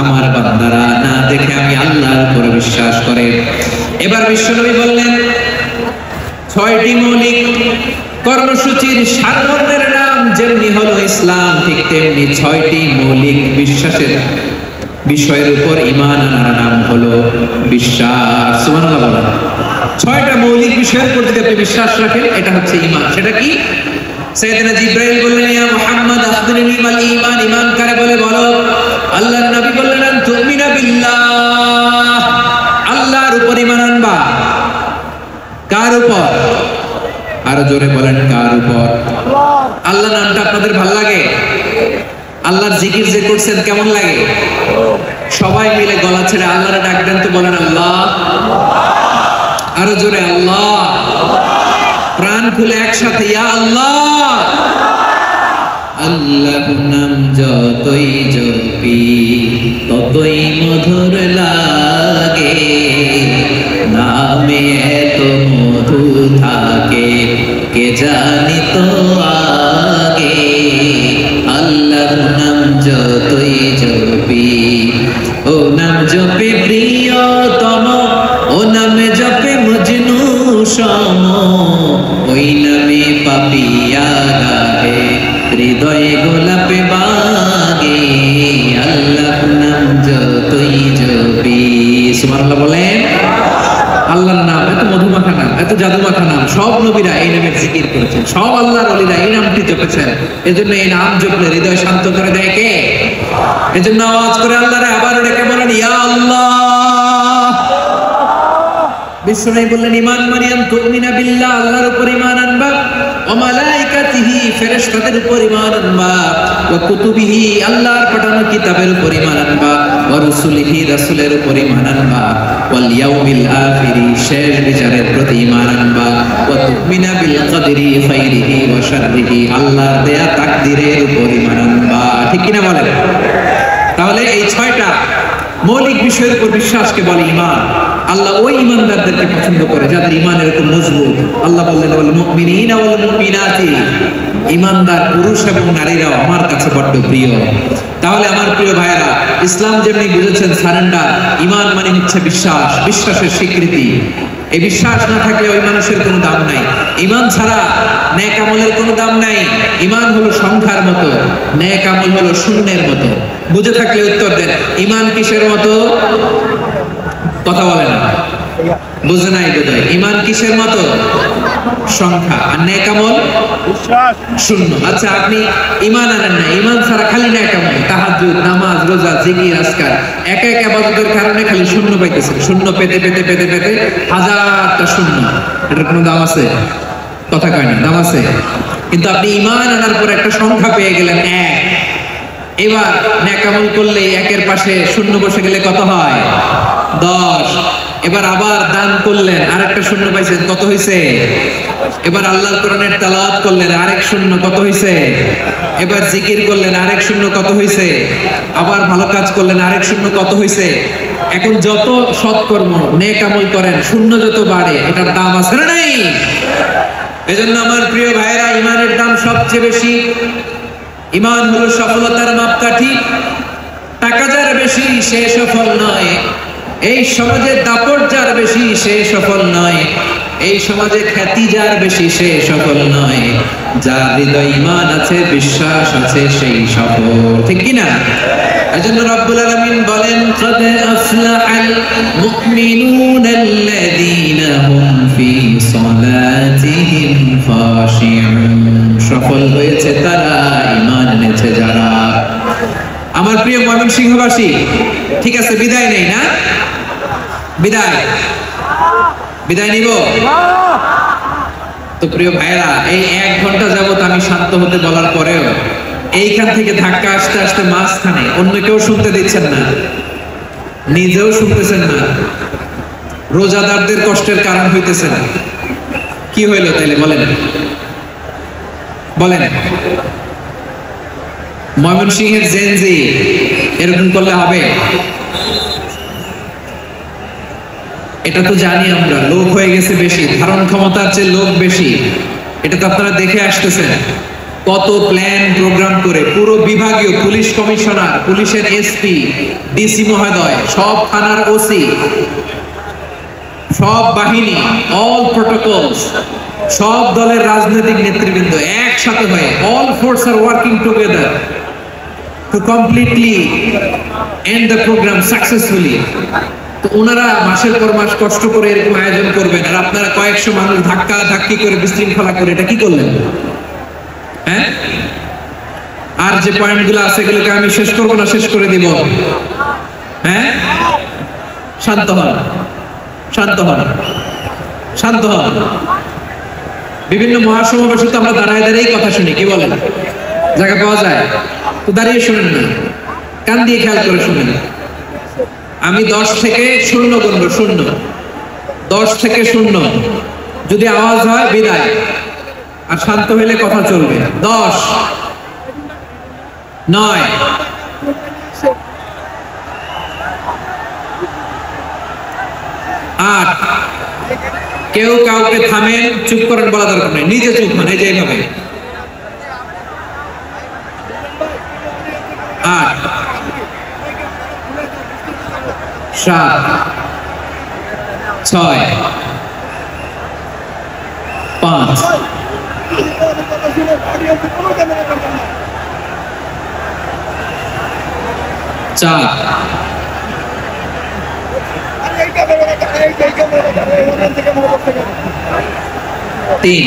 আমার বান্দারা না দেখে আমি আল্লাহর উপর বিশ্বাস করে। এবার বিশ্বনবী বললেন 6টি মৌলিক কর্মসূচির সারমর্মের নাম যেমনি হলো ইসলাম, ঠিক তেমনি 6টি মৌলিক বিশ্বাসের বিষয়ের উপর ঈমান আনার নাম হলো বিশ্বাস। সুবহানাল্লাহ বলেন। 6টা মৌলিক বিষয়ের উপর যদি আপনি বিশ্বাস রাখেন এটা হচ্ছে ঈমান। সেটা কি? সাইয়েদনা জিবরাইল বললেন ইয়া মুহাম্মদ আখবিরনি মাল ঈমান, ঈমান কারে বলে বলো। আল্লাহর নবী বললেন আন তুমিনা বিল্লাহ, আল্লাহর উপর ঈমান আনবা। কার উপর? আরো জোরে বলেন কার উপর? আল্লাহ নামটা আপনাদের ভালো লাগে? আল্লাহর জিকির যে করছেন কেমন লাগে? সবাই মিলে গলা ছেড়ে আল্লাহরে ডাক দেন তো, বলেন আল্লাহ। আরো জোরে আল্লাহ। প্রাণ খুলে একসাথে ইয়া আল্লাহ। আল্লাহর নাম যতই জপি ততই মধুর লাগে, নামে এত মধু থাকে কে জানি তো আগে। আল্লাহর নাম যতই জপি, ও নাম জপে প্রিয়তম, ও নামে জপে মজনু সম, ওই নামে পাপিয়া গাহে হৃদয়ে গোলাপে বাগে। আল্লাহর নাম যতই জপি। সুবহানাল্লাহ বলেন। আল্লাহর নাম এত মধুমাখা নাম, এত জাদুমাখা নাম, সব নবীরা এই নামের জিকির করেছেন, সব আল্লাহর ওলিরা এই নামটি জপেছেন। এজন্য এই নাম জপলে হৃদয় শান্ত করে দেয় কে? এজন্য আওয়াজ করে আল্লাহরে আবার ডেকে বলেন ইয়া আল্লাহ। বিশ্বনবী বললেন ঈমান মানে আন তুমিনা বিল্লাহ, আল্লাহর উপর ঈমান আনবা, ওয়া মালাইকাতিহি, ফেরেশতাদের উপর ঈমান আনবা, ওয়া কুতুবিহি, আল্লাহর পাঠানো কিতাবের উপর ঈমান আনবা, ওয়া রাসূলিহি, রাসূলের উপর ঈমান আনবা, ওয়াল ইয়াউমিল আখিরি, শেষ বিচারের প্রতি ঈমান আনবা, ওয়া তুমিনা বিল কদরি খাইরিহি ওয়া শাররিহি, আল্লাহর দেয়া তাকদীরের উপর ঈমান আনবা। ঠিক কি না বলেন? তাহলে এই 6টা মৌলিক বিষয়ের উপর বিশ্বাসকে বলে ঈমান। আল্লাহ ওই ঈমানদারদেরকে পছন্দ করে যাদের ঈমান এরকম মজবুত। আল্লাহ বললেন ওয়াল মুমিনিনা ওয়াল মুমিনাতি, ঈমানদার পুরুষ এবং নারীরাও আমার কাছে বড় প্রিয়। তাহলে আমার প্রিয় ভাইরা, ইসলাম যেমনি বুঝেছেন সারেন্ডার, ঈমান মানে হচ্ছে বিশ্বাস, বিশ্বাসের স্বীকৃতি। এই বিশ্বাস না থাকলে ওই মানুষের কোনো দাম নাই। ঈমান ছাড়া নেক আমলের কোনো দাম নাই। ঈমান হলো সংখ্যার মতো, নেক আমল হলো শূন্যের মতো। বুঝে থাকলে উত্তর দেন। ঈমান কিসের মতো? কথা বলে না, বুঝে নাই বোধহয়। ঈমান কিসের মতো? সংখ্যা। আর নেক আমল শূন্য। আচ্ছা, আপনি ঈমান আনেন না, ঈমান ছাড়া খালি নেক আমল, তাহাজ্জুদ, নামাজ, রোজা, জিকির, আজকার, এক এক ইবাদতের কারণে খালি শূন্য পাইতেছেন। শূন্য পেতে পেতে পেতে পেতে হাজারটা শূন্য। এটার কোনো দাম আছে? কথা কয় না, দাম আছে। কিন্তু আপনি ঈমান আনার পর একটা সংখ্যা পেয়ে গেলেন 1। এবার নেক আমল করলে 1-এর পাশে শূন্য বসে গেলে কত হয়? 10। এবার আবার দান করলেন, আরেকটা শূন্য পাইছেন, কত হয়েছে? এবার আল্লাহর কোরআনের তেলাওয়াত করলেন, আরেক শূন্য, কত হয়েছে? এবার জিকির করলেন, আরেক শূন্য, কত হয়েছে? আবার ভালো কাজ করলেন, আরেক শূন্য, কত হয়েছে? এখন যত সৎকর্ম নেক আমল করেন, শূন্য যত বাড়ে, এটার দাম আছে না নাই? এজন্য আমার প্রিয় ভাইরা, ইমানের দাম সবচেয়ে বেশি। ইমান হলো সফলতার মাপকাঠি। টাকা যার বেশি সে সফল নয়, এই সমাজে দাপট যার বেশি সে সফল নয়, এই সমাজে খ্যাতি যার বেশি সে সফল নয়, যার হৃদয় ঈমান আছে, বিশ্বাস আছে, সেই সফল। ঠিক কি না? এজন্য রব্বুল আলামিন বলেন, قد أفلح المؤمنون الذين هم في صلاتهم خاشعون। সফল হয়েছে তারা, ঈমান এনেছে যারা। আমার প্রিয় ময়মনসিংহবাসী, ঠিক আছে, বিদায় নেই না? বিদায় নিব তো? প্রিয় ভাইরা, এই 1 ঘন্টা যাবত আমি শান্ত হতে বলার পরেও এইখান থেকে ধাক্কা আসতে আসতে মাঝখানে অন্য কেউ শুনতে দিচ্ছেন না, নিজেও শুনতেছেন না, রোজাদারদের কষ্টের কারণ হইতেছে না। কি হইল তাইলে বলেন? ময়মনসিংহের জেনজি এরকম করলে হবে? এটা তো জানি আমরা, লোক হয়ে গেছে বেশি, ধারণ ক্ষমতার চেয়ে লোক বেশি। এটা তো আপনারা দেখে আসতেছেন, কত প্ল্যান প্রোগ্রাম করে পুরো বিভাগীয় পুলিশ কমিশনার, পুলিশের এসপি, ডিসি মহোদয়, সব থানার ওসি, সব বাহিনী, অল প্রোটোকলস, সব দলের রাজনৈতিক নেতৃবৃন্দ একসাথে হয়ে, all force are working together to completely end the program successfully. তো ওনারা মাসের পর মাস কষ্ট করে এরকম আয়োজন করবেন, আর আপনারা কয়েকশো মানুষ ধাক্কা ধাক্কি করে বিশৃঙ্খলা করে এটা কি করলেন? হ্যাঁ, আর যে পয়েন্টগুলো আছে এগুলোকে আমি শেষ করবো না, শেষ করে দিব। হ্যাঁ, শান্ত হন, শান্ত হন, শান্ত হন। বিভিন্ন মহাসমাবেশে তো আমরা দাঁড়ায় দাঁড়িয়ে কথা শুনি, কি বলেন? জায়গা পাওয়া যায় তো দাঁড়িয়ে শুনেন না, কান দিয়ে খেয়াল করে শুনেন। আমি 10 থেকে 0 গুনবো, 0, 10 থেকে 0, যদি আওয়াজ হয় বিদায়, আর শান্ত হইলে কথা চলবে। 10, 9, 8, কেউ কাউকে থামেন, চুপ করেন বলা দরকার নেই, নিজে চুপ হন, এই যে এইভাবে। 8, 7, 6, 5, 4, 3,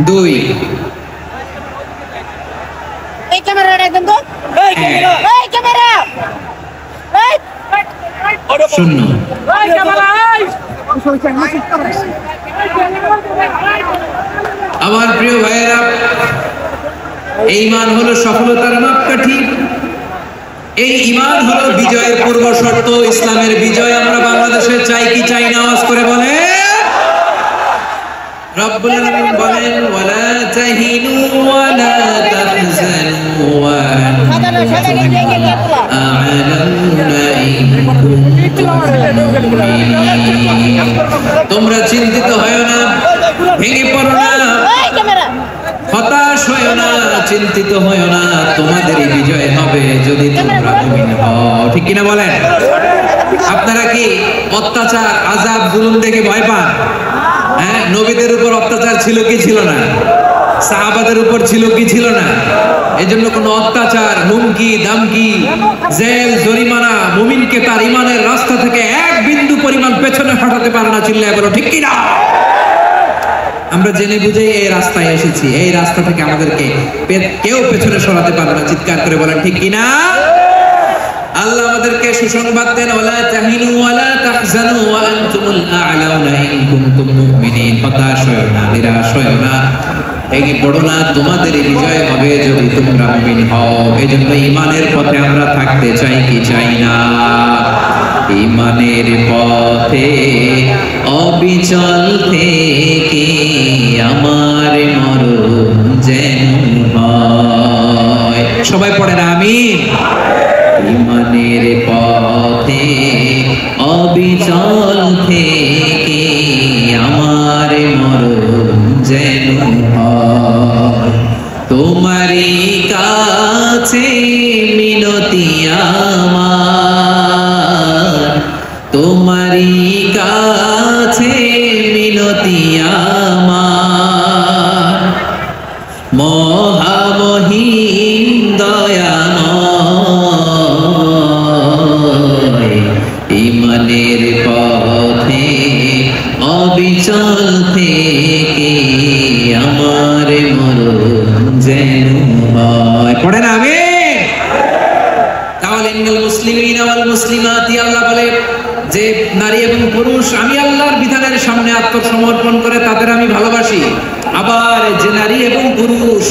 2, শূন্য। আমার প্রিয় ভাইয়েরা, এই ঈমান হলো সফলতার মাপকাঠি, এই ঈমান হলো বিজয়ের পূর্ব শর্ত, ইসলামের বিজয় আমরা বাংলাদেশে চাই কি চাই না? আওয়াজ করে বলে। রব্বুল আলামিন বলেন, ওয়ালা তাহিনু ওয়ালা তাহজানু ওয়া আ'লামনা ইন কুনতুম মুমিনিন। তোমরা চিন্তিত হয়ো না, ভেঙে পড়ো না, হতাশ হয়ো না, চিন্তিত হয়ো না, তোমাদেরই বিজয় হবে যদি তোমরা মুমিন হও। ঠিক কিনা বলেন? আপনারা কি অত্যাচার, আযাব, জুলুম দেখে ভয় পান? হ্যাঁ, নবীদের উপর অত্যাচার ছিল কি ছিল না? সাহাবাদের উপর ছিল কি ছিল না? এজন্য কোনো অত্যাচার, হুমকি, দামকি, জেল, জরিমানা মুমিনকে তার ঈমানের রাস্তা থেকে 1 বিন্দু পরিমাণ পেছনে হটাতে পারে না। চিল্লায় বলো ঠিক কি না? আমরা জেনে বুঝে এই রাস্তায় এসেছি, এই রাস্তা থেকে আমাদেরকে কেউ পেছনে সরাতে পারে না। চিৎকার করে বলেন ঠিক কি না? আল্লাহ আমাদেরকে সুসংবাদ দেন, ওয়ালা তাহিনু ওয়ালা তাহজানু ওয়া আনতুমুল আ'লাউনা ইন কুনতুম মুমিনিন। হতাশ হয়ো না, নিরাশ হয়ো না, ভেঙে পড়ো না, তোমাদেরই বিজয় হবে মুমিন হও। এজন্য ঈমানের পথে আমরা থাকতে চাই কি চাই না? ঈমানের পথে অবিচল থেকে আমার মরণ যেন হয়। সবাই পড়েন আমিন। ঈমানের পথে অবিচল থেকে আমার মরণ যেন হয়। তোমারই কাছে মিনতি আমার, তোমারই কাছে মিনতি আমার, মহামহিম দয়াময়। ঈমানের পথে অবিচল থেকে আমার মরণ যেন হয়। পড়েন আমিন। তাহলে ইন্নাল মুসলিমিনা ওয়াল মুসলিমাতি, আল্লাহ বলে যে নারী এবং পুরুষ আমি আল্লাহর বিধানের সামনে আত্মসমর্পণ করে তাদের আমি ভালোবাসি। আবার যে নারী এবং পুরুষ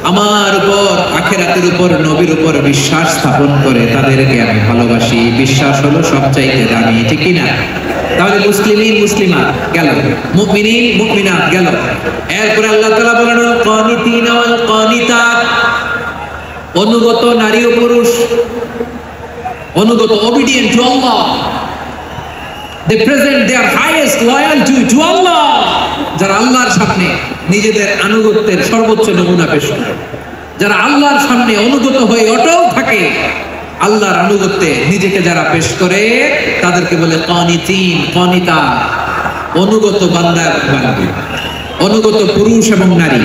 আমার উপর, আখিরাতের উপর, নবীর উপর বিশ্বাস স্থাপন করে তাদেরকে আমি ভালোবাসি। বিশ্বাস হলো সবচাইতে দামি, ঠিক কি না? তাহলে মুসলিমিন মুসলিমাত গেল, মুমিনিন মুমিনাত গেল। এরপরে আল্লাহ তাআলা বলেন কানিতিন ওয়াল কানিতাত, অনুগত নারী ও পুরুষ, অনুগত, obedient to Allah. They present their highest loyalty to Allah. যারা আল্লাহর সামনে নিজেদের আনুগত্যের সর্বোচ্চ নমুনা পেশ করে, যারা আল্লাহর সামনে অনুগত হয়ে অটল থাকে, আল্লাহর আনুগত্যে নিজেকে যারা পেশ করে তাদেরকে বলে কানিতিন কানিতা, অনুগত বান্দা বান্দী, অনুগত পুরুষ এবং নারী।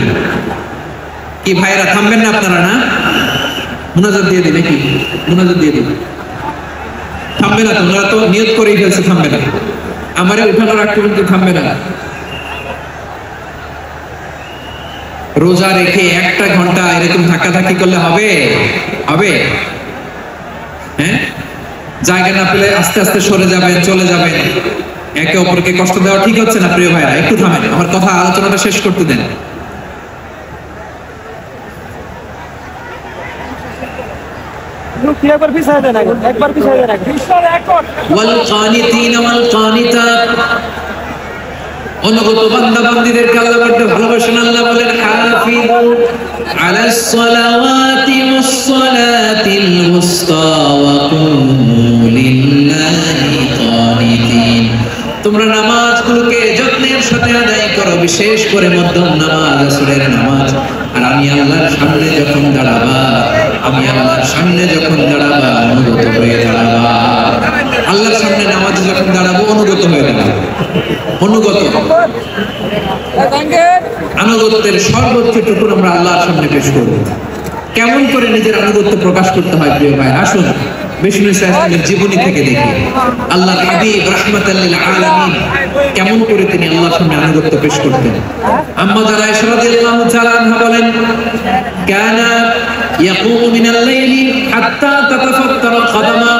কি ভাইরা থামবেন না আপনারা? না, মুনাজাত দিয়ে দিন, নাকি মুনাজাত দিয়ে দিন। থামবে না, তোমরা তো নিয়ত করেই ফেলছে থামবে না। আমারে উঠানোর আগ পর্যন্ত থামবে না। রোজা রেখে 1টা ঘন্টা এরকম ধাক্কাধাক্কি করলে হবে? হবে? হ্যাঁ, জায়গা না পেলে আস্তে আস্তে সরে যাবেন, চলে যাবেন। একে অপরকে কষ্ট দেওয়া ঠিক হচ্ছে না প্রিয় ভাইরা। একটু থামেন, আমার কথা আলোচনাটা শেষ করতে দেন। একবার পিছায় দেন, একবার পিছায় দেন। ওয়াল কানিতিন ওয়াল কানিতাত, অনুগত বান্দা বান্দীদেরকে আল্লাহ বড় ভালোবাসেন। আল্লাহ বলেন হাফিযু আলাস সালাওয়াতি ওয়াস সালাতিল উসতা ওয়া কুমু লিল্লাহি কানিতিন। তোমরা নামাজগুলোকে যত্নের সাথে আদায় করো, বিশেষ করে মধ্যম নামাজ, আসরের নামাজ। আর আমি আল্লাহর সামনে যখন দাঁড়াবা, আমি আল্লাহর সামনে যখন দাঁড়াবা অনুগত হয়ে দাঁড়াবা। আল্লাহর সামনে নামাজে যখন দাঁড়াবো অনুগত হয়ে দাঁড়াবো। অনুগত, আনুগত্যের সর্বোচ্চটুকু আমরা আল্লাহর সামনে পেশ করব। কেমন করে নিজের আনুগত্য প্রকাশ করতে হয় প্রিয় ভাই, আসুন বিষ্ণু ইসলামের জীবনী থেকে দেখি। আল্লাহর হাবিব রাহমাতাল লিল আলামিন কেমন করে তিনি আল্লাহর সামনে আনুগত্য পেশ করতেন। আম্মা যারা আয়েশা রাদিয়াল্লাহু তাআলা আনহা বলেন, কানা ইয়াকুমু মিনাল লাইলি হাত্তা তাতাফাত্তারা কদামা।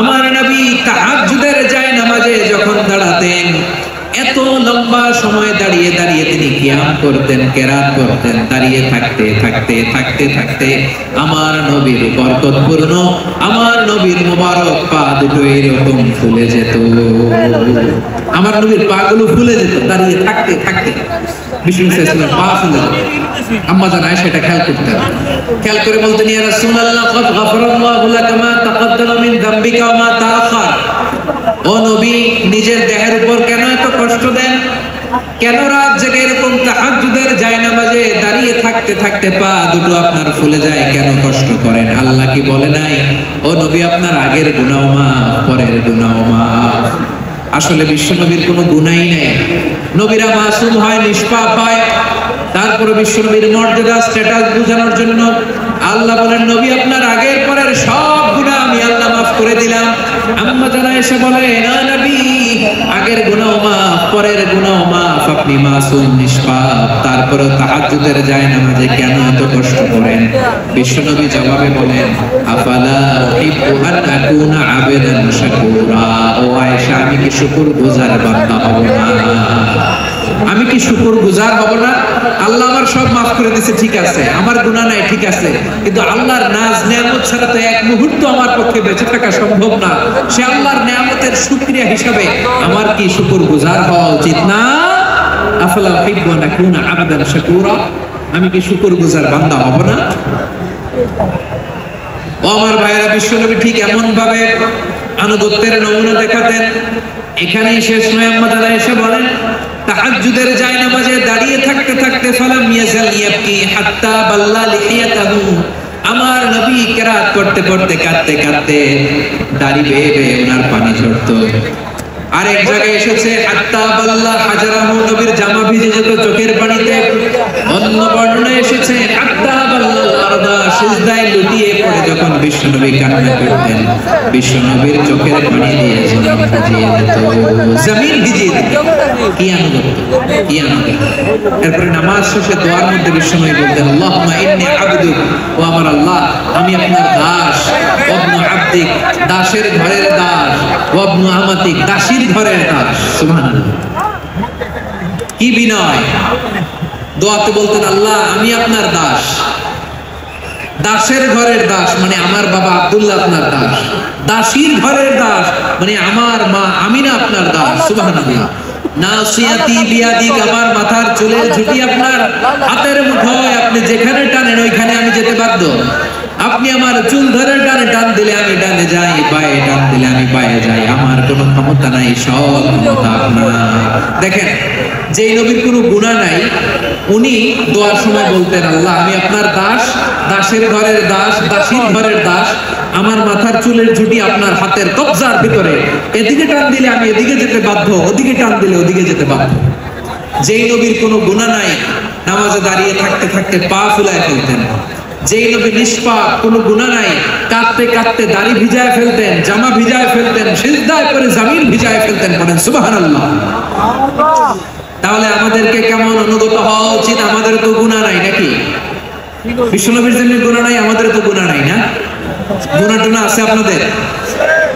আমার নবী তাহাজ্জুদের জায়নামাজে যখন দাঁড়াতেন, এত লম্বা সময় দাঁড়িয়ে দাঁড়িয়ে তিনি কিয়াম করতেন, কেরাত করতেন। দাঁড়িয়ে থাকতে থাকতে থাকতে থাকতে আমার নবীর বরকতপূর্ণ, আমার নবীর মোবারক পা দুটো এরকম ফুলে যেত। আমার নবীর পা গুলো ফুলে যেত দাঁড়িয়ে থাকতে থাকতে। বিষ্ণু ইসলামের পা ফুলে যেত। আম্মা জান আয়েশা এটা খেয়াল করতেন। খেয়াল করে বলতেন, ইয়া রাসূলুল্লাহ ক্বাদ গাফারাল্লাহু লাকা মা তাকাদ্দামা মিন যামবিকা ওয়া মা তাআখার। ও নবী, নিজের দেহের উপর কেন এত কষ্ট দেন? কেন রাত জেগে এরকম তাহাজ্জুদের জায়নামাজে দাঁড়িয়ে থাকতে থাকতে পা দুটো আপনার ফুলে যায়? কেন কষ্ট করেন? আল্লাহ কি বলে নাই, ও নবী আপনার আগের গুনাহ মাফ, পরের গুনাহ মাফ? আসলে বিশ্ব নবীর কোনো গুনাহই নেই। নবীরা মাসুম হয়, নিষ্পাপ হয়। তারপরে বিশ্ব নবীর মর্যাদা, স্ট্যাটাস বোঝানোর জন্য আল্লাহ বলেন, নবী আপনার আগের পরের সব গুনাহ আমি আল্লাহ মাফ করে দিলাম। আম্মা জানা এসে বলে, না নবী, আগের গুনাহ মাফ, পরের গুনাহ মাফ, আপনি মাসুম, নিষ্পাপ, তারপরে তাহাজ্জুদের জায়নামাজে কেন এত কষ্ট করেন। বিশ্বনবী জবাবে বলেন, আফালা উহিব্বু আন আকুনা আবদান শাকুরা। ও আয়েশা, আমি কি শুকরগুজার বান্দা হব না? আমি কি শুকরগুজার হব না? আল্লাহ আমার সব মাফ করে দিয়েছে, ঠিক আছে, আমার গুনাহ নাই, ঠিক আছে, কিন্তু আল্লাহর নাজ নিয়ামত ছাড়া তো এক মুহূর্ত আমার পক্ষে বেঁচে থাকা সম্ভব না। সে আল্লাহর নিয়ামতের শুকরিয়া হিসাবে আমার কি শুকরগুজার হওয়া উচিত না? আফালা উহিব্বু আন আকুনা আবদান শাকুরা। আমি কি শুকরগুজার বান্দা হব না? ও আমার ভাইরা, বিশ্বনবী ঠিক এমন ভাবে আনুগত্যের নমুনা দেখাতেন। এখানেই শেষ নয়, আম্মা জানা এসে বলেন, তাহাজ্জুদের জায়নামাজে দাঁড়িয়ে থাকতে থাকতে ফালাম ইয়াজাল ইয়াবকি হাত্তা বাল্লা লিহিয়াতাহু। আমার নবী কিরাত করতে করতে কাঁদতে কাঁদতে দাড়ি বেয়ে বেয়ে ওনার পানি ঝরতো। আরেক জায়গায় এসেছে হাত্তা বাল্লা হাজারাহু, নবীর জামা ভিজে যেত চোখের পানিতে। অন্য বর্ণনায় এসেছে হাত্তা বাল্লাল আরদা, সিজদায় লুটিয়ে পড়ে যখন বিশ্বনবী কান্না করতেন, বিশ্বনবীর চোখের পানি দিয়ে জমিন ভিজিয়ে দিত, জমিন ভিজিয়ে দিত। কি আনুগত্য, কি আনুগত্য! এরপরে নামাজ শেষে দোয়ার মধ্যে বিশ্বনবী বলতেন, আল্লাহুম্মা ইন্নী আবদুক, ও আমার আল্লাহ, আমি আপনার দাস। ওয়াবনু আবদিক, দাসের ঘরের দাস। ওয়াবনু আমাতিক, দাসীর ঘরের দাস। সুবহানাল্লাহ, কি বিনয়! দোয়াতে বলতেন, আল্লাহ আমি আপনার দাস। দাসের ঘরের দাস মানে আমার বাবা আব্দুল্লাহ আপনার দাস। দাসীর ঘরের দাস মানে আমার মা আমিনা আপনার দাস। সুবহানাল্লাহ। নাসিয়াতি বিয়াদিক, আমার মাথার চুলের ঝুঁটি আপনার হাতের মুঠোয়, আপনি যেখানে টানেন ওইখানে আমি যেতে বাধ্য। আপনি আমার চুল ধরে ডানে টান দিলে আমি ডানে যাই, বায়ে টান দিলে আমি বায়ে যাই। আমার কোনো ক্ষমতা নাই, সব ক্ষমতা আপনার। দেখেন, যে নবীর কোনো গুনাহ নাই, উনি দোয়ার সময় বলতেন, আল্লাহ আমি আপনার দাস, দাসের ঘরের দাস, দাসীর ঘরের দাস। আমার মাথার চুলের ঝুঁটি আপনার হাতের কবজার ভিতরে, এদিকে টান দিলে আমি এদিকে যেতে বাধ্য, ওদিকে টান দিলে ওদিকে যেতে বাধ্য। যেই নবীর কোনো গুনাহ নাই, নামাজে দাঁড়িয়ে থাকতে থাকতে পা ফুলায় ফেলতেন। যেই নবী নিষ্পাপ, কোনো গুনাহ নাই, কাঁদতে কাঁদতে দাড়ি ভিজায় ফেলতেন, জামা ভিজায় ফেলতেন, সিজদায় পড়ে জমিন ভিজায় ফেলতেন। পড়েন সুবহানাল্লাহ। তাহলে আমাদেরকে কেমন অনুগত হওয়া উচিত? আমাদের তো গুনাহ নাই নাকি? বিশ্বনবীর জন্য গুনাহ নাই, আমাদের তো গুনাহ নাই না? গুনাহ টুনা আছে আপনাদের?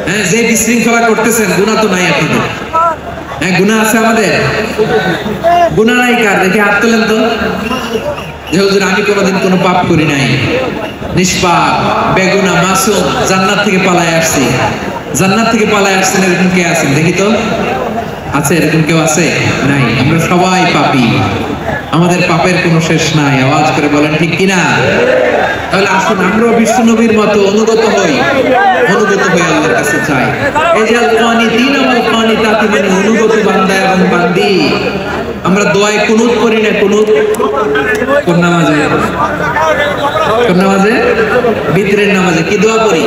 হ্যাঁ, যে বিশৃঙ্খলা করতেছেন, গুনাহ তো নাই আপনাদের? হ্যাঁ, গুনাহ আছে আমাদের? গুনাহ নাই কার? দেখে হাত তোলেন তো। যে হুজুর আমি কোনোদিন কোনো পাপ করি নাই, নিষ্পাপ, বেগুনা, মাসুম, জান্নাত থেকে পালায় আসছি। জান্নাত থেকে পালায় আসছেন, এরকম কে আছেন দেখি তো? আছে এরকম কেউ? আছে? নাই। আমরা সবাই পাপী, আমাদের পাপের কোনো শেষ নাই। আওয়াজ করে বলেন ঠিক কিনা? তাহলে আসুন আমরাও বিশ্বনবীর মতো অনুগত হই, অনুগত হয়ে আল্লাহর কাছে চাই। এই যে আল কানিতিন ওয়াল কানিতাত, মানে অনুগত বান্দা এবং বান্দি। আমরা দোয়ায় কুনুত করি না? কুনুত কোন নামাজে? কোন নামাজে? বিতরের নামাজে কি দোয়া করি?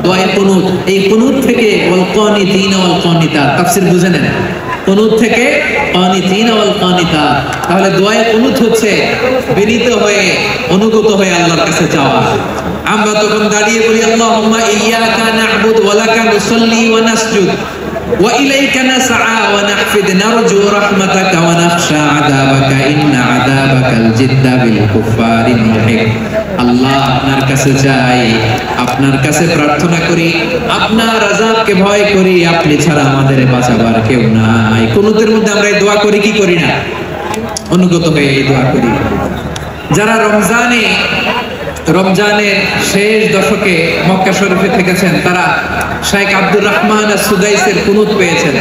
দোয়ায় কুনুত। এই কুনুত থেকে ওয়াল কানিতিন ওয়াল কানিতাত, তাফসীর বুঝে নেন। কুনুত থেকে কানিতিন ওয়াল কানিতাত। তাহলে দোয়ায় কুনুত হচ্ছে বিনীত হয়ে, অনুগত হয়ে আল্লাহর কাছে চাওয়া। আমরা তখন দাঁড়িয়ে বলি, আল্লাহুম্মা ইয়্যাকা না'বুদু ওয়া লাকা নুসাল্লি ওয়া নাসজুদ ওয়া ইলাইকা নাসআ ওয়া নাহফিদ নারজু রাহমাতাকা ওয়া নাখশা আযাবাকা ইন্না আযাবাকাল জিদ্দা বিল কুফারি মুহিক। আল্লাহ আপনার কাছে যাই, আপনার কাছে প্রার্থনা করি, আপনার আযাবকে ভয় করি, আপনি ছাড়া আমাদের বাঁচাবার কেউ নাই। কুনুতের মধ্যে আমরা এই দোয়া করি কি করি না? অনুগত হয়ে এই দোয়া করি। যারা রমজানের শেষ দশকে মক্কা শরীফে থেকেছেন, তারা শাইখ আব্দুর রহমান আস-সুদাইসের কুনুত পেয়েছেন।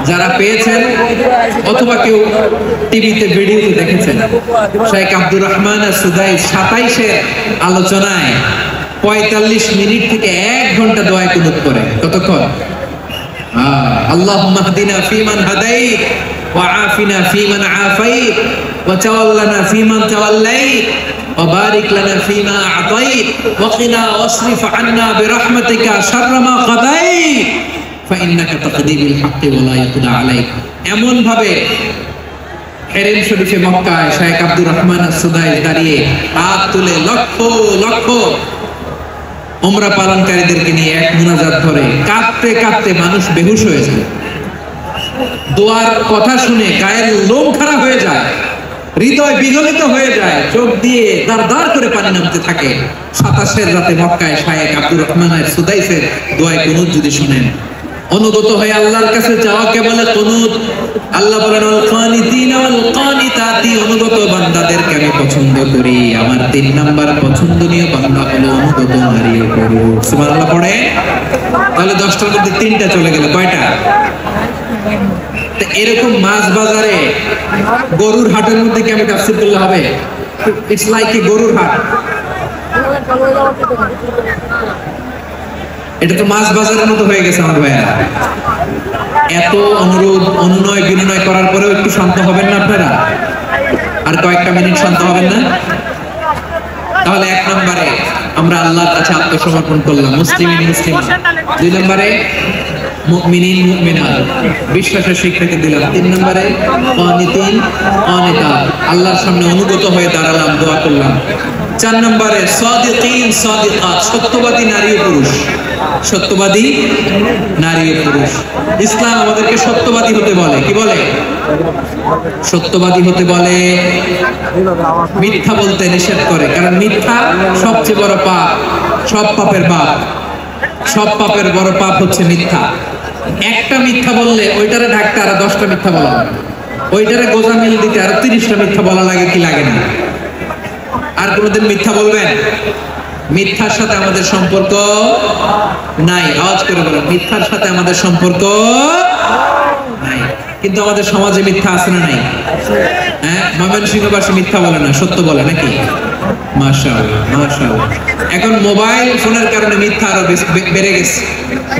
যারা পেয়েছেন অথবা কেউ টিভিতে ভিডিওতে দেখেছেন, শাইখ আব্দুর রহমান আস-সুদাইস 27 আলোচনায় 45 মিনিট থেকে 1 ঘন্টা দোয়া কুনুত করে। কতক্ষণ? আল্লাহুম্মা হদিনা ফিমান হাদাইত ওয়া আফিনা ফিমান আফাইত ওয়া তাওয়াল্লানা ফিমান তাওয়াল্লাইত وبارك لنا فيما أعطيت وقنا واصرف عنا برحمتك شر ما قضيت فإنك تقضي بالحق ولا يقضى عليك। এমন ভাবে হেরেম শরীফে মক্কায় শাইখ আব্দুর রহমান আস-সুদাইস দাঁড়িয়ে হাত তুলে লক্ষ লক্ষ উমরা পালনকারীদেরকে নিয়ে এক মুনাজাত ধরে কাঁদতে কাঁদতে মানুষ বেহুশ হয়ে যায়। দোয়ার কথা শুনে গায়ের লোম খারাপ হয়ে যায়। হৃদয় বিগলিত হয়ে যায়, চোখ দিয়ে দাঁড় দাঁড় করে পানি নামতে থাকে। 27 রাতে মক্কায় শায়েখ আব্দুর রহমান সুদাইসের দোয়ায় কুনুত যদি শুনেন, অনুগত হয়ে আল্লাহর কাছে যাওয়াকে বলে কুনুত। আল্লাহ বলেন আল কানিতিনা ওয়াল কানিতাতি, অনুগত বান্দাদেরকে আমি পছন্দ করি। আমার 3 নাম্বার পছন্দনীয় বান্দা হলো অনুগত নারী ও পুরুষ। সুবহানাল্লাহ পড়ে। তাহলে 10টার মধ্যে 3টা চলে গেল, কয়টা? এরকম মাছ বাজারে গরুর হাটের মধ্যে কি আমি তাফসীর করলে হবে? ইটস লাইক এ গরুর হাট। এটা তো মাছ বাজারের মতো হয়ে গেছে আমার ভাইয়া। এত অনুরোধ অনুনয় বিনয় করার পরেও একটু শান্ত হবেন না আপনারা? আর কয়েকটা মিনিট শান্ত হবেন না? তাহলে 1 নম্বরে আমরা আল্লাহর কাছে আত্মসমর্পণ করলাম, মুসলিমিন মুসলিমা। 2 নম্বরে মুমিনিন মুমিনাত, বিশ্বাসের স্বীকৃতি দিলাম। 3 নম্বরে কানিতিন কানিতাত, আল্লাহর সামনে অনুগত হয়ে দাঁড়ালাম, দোয়া করলাম। 4 নম্বরে সাদিকিন সাদিকাত, সত্যবাদী নারী ও পুরুষ। সত্যবাদী নারী ও পুরুষ। ইসলাম আমাদেরকে সত্যবাদী হতে বলে। কি বলে? সত্যবাদী হতে বলে, মিথ্যা বলতে নিষেধ করে। কারণ মিথ্যা সবচেয়ে বড় পাপ, সব পাপের বাপ। সব পাপের বড় পাপ হচ্ছে মিথ্যা। একটা মিথ্যা বললে ওইটারে ঢাকতে আর 10টা মিথ্যা বলা লাগে, ওইটারে গোজামিল দিতে আর 30টা মিথ্যা বলা লাগে, কি লাগে না? আর কোনোদিন মিথ্যা বলবেন? মিথ্যার সাথে আমাদের সম্পর্ক নাই। আওয়াজ করে বলেন, মিথ্যার সাথে আমাদের সম্পর্ক নাই। কিন্তু আমাদের সমাজে মিথ্যা আছে না নাই? হ্যাঁ, ময়মনসিংহবাসী মিথ্যা বলে না, সত্য বলে নাকি? মাশাআল্লাহ মাশাআল্লাহ। এখন মোবাইল ফোনের কারণে মিথ্যা আরো বেড়ে গেছে।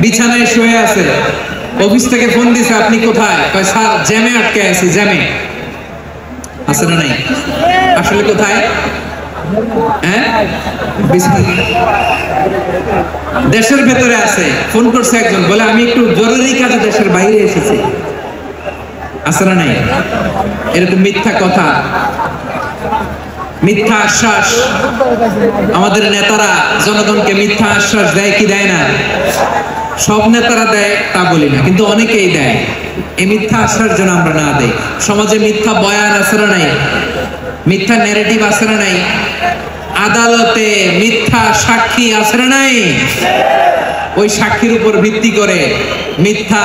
বিছানায় শুয়ে আছে, অফিস থেকে ফোন দিছে, আপনি কোথায়? কয় স্যার জ্যামে আটকে আছি। জ্যামে আছে না নাই? আসলে কোথায়? হ্যাঁ, দেশের ভেতরে আছে। ফোন করছে একজন, বলে আমি একটু জরুরি কাজে দেশের বাইরে এসেছি। আছে না নাই? এরকম মিথ্যা কথা, মিথ্যা আশ্বাস। আমাদের নেতারা জনগণকে মিথ্যা আশ্বাস দেয় কি দেয় না? সব নেতারা দেয় তা বলি না, কিন্তু অনেকেই দেয়। এই মিথ্যা আশ্বাস যেন আমরা না দেই। সমাজে মিথ্যা বয়ান আছে না নাই? মিথ্যা ন্যারেটিভ আছে না নাই? আদালতে মিথ্যা সাক্ষী আছে না নাই? ওই সাক্ষীর উপর ভিত্তি করে মিথ্যা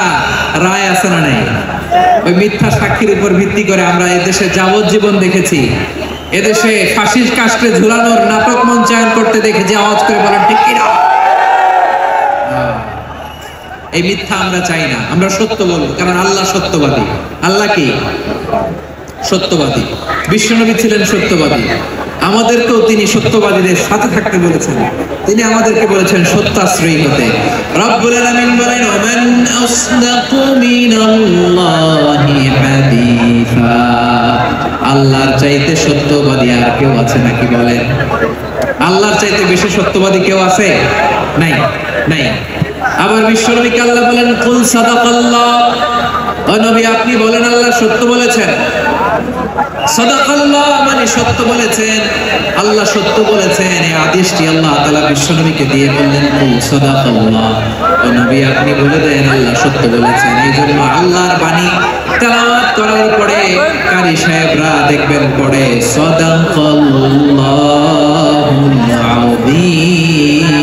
রায় আছে না নাই? ওই মিথ্যা সাক্ষীর উপর ভিত্তি করে আমরা এদেশে যাবজ্জীবন দেখেছি, এদেশে ফাঁসির কাস্টে ঝুলানোর নাটক মঞ্চায়ন করতে দেখেছি। আওয়াজ করে বলেন ঠিক কিনা? এই মিথ্যা আমরা চাই না, আমরা সত্য বলবো, কারণ আল্লাহ সত্যবাদী। আল্লাহ কি? সত্যবাদী। বিশ্বনবী ছিলেন সত্যবাদী, আমাদেরকেও তিনি সত্যবাদীদের সাথে থাকতে বলেছেন। তিনি আমাদেরকে বলেছেন সত্যাশ্রয়ী হতে। রব্বুল আলামিন বলেন ওমান আসদাকু মিনাল্লাহি হাদিসা, আল্লাহর চাইতে সত্যবাদী আর কেউ আছে নাকি? বলেন, আল্লাহর চাইতে বেশি সত্যবাদী কেউ আছে? নাই, নাই। আবার বিশ্বনবীকে আল্লাহ বলেন কুল সাদাকাল্লাহ, ও নবী আপনি বলেন আল্লাহ সত্য বলেছেন। সাদাকাল্লাহ মানে সত্য বলেছেন, আল্লাহ সত্য বলেছেন। এই আদেশটি আল্লাহ তাআলা বিশ্বনবীকে দিয়ে বললেন কুল সাদাকাল্লাহ, ও নবী আপনি বলে দেন আল্লাহ সত্য বলেছেন। এই জন্য আল্লাহর বাণী তেলাওয়াত করার পরে কারি সাহেবরা দেখবেন পড়ে সাদাকাল্লাহুল আযীম।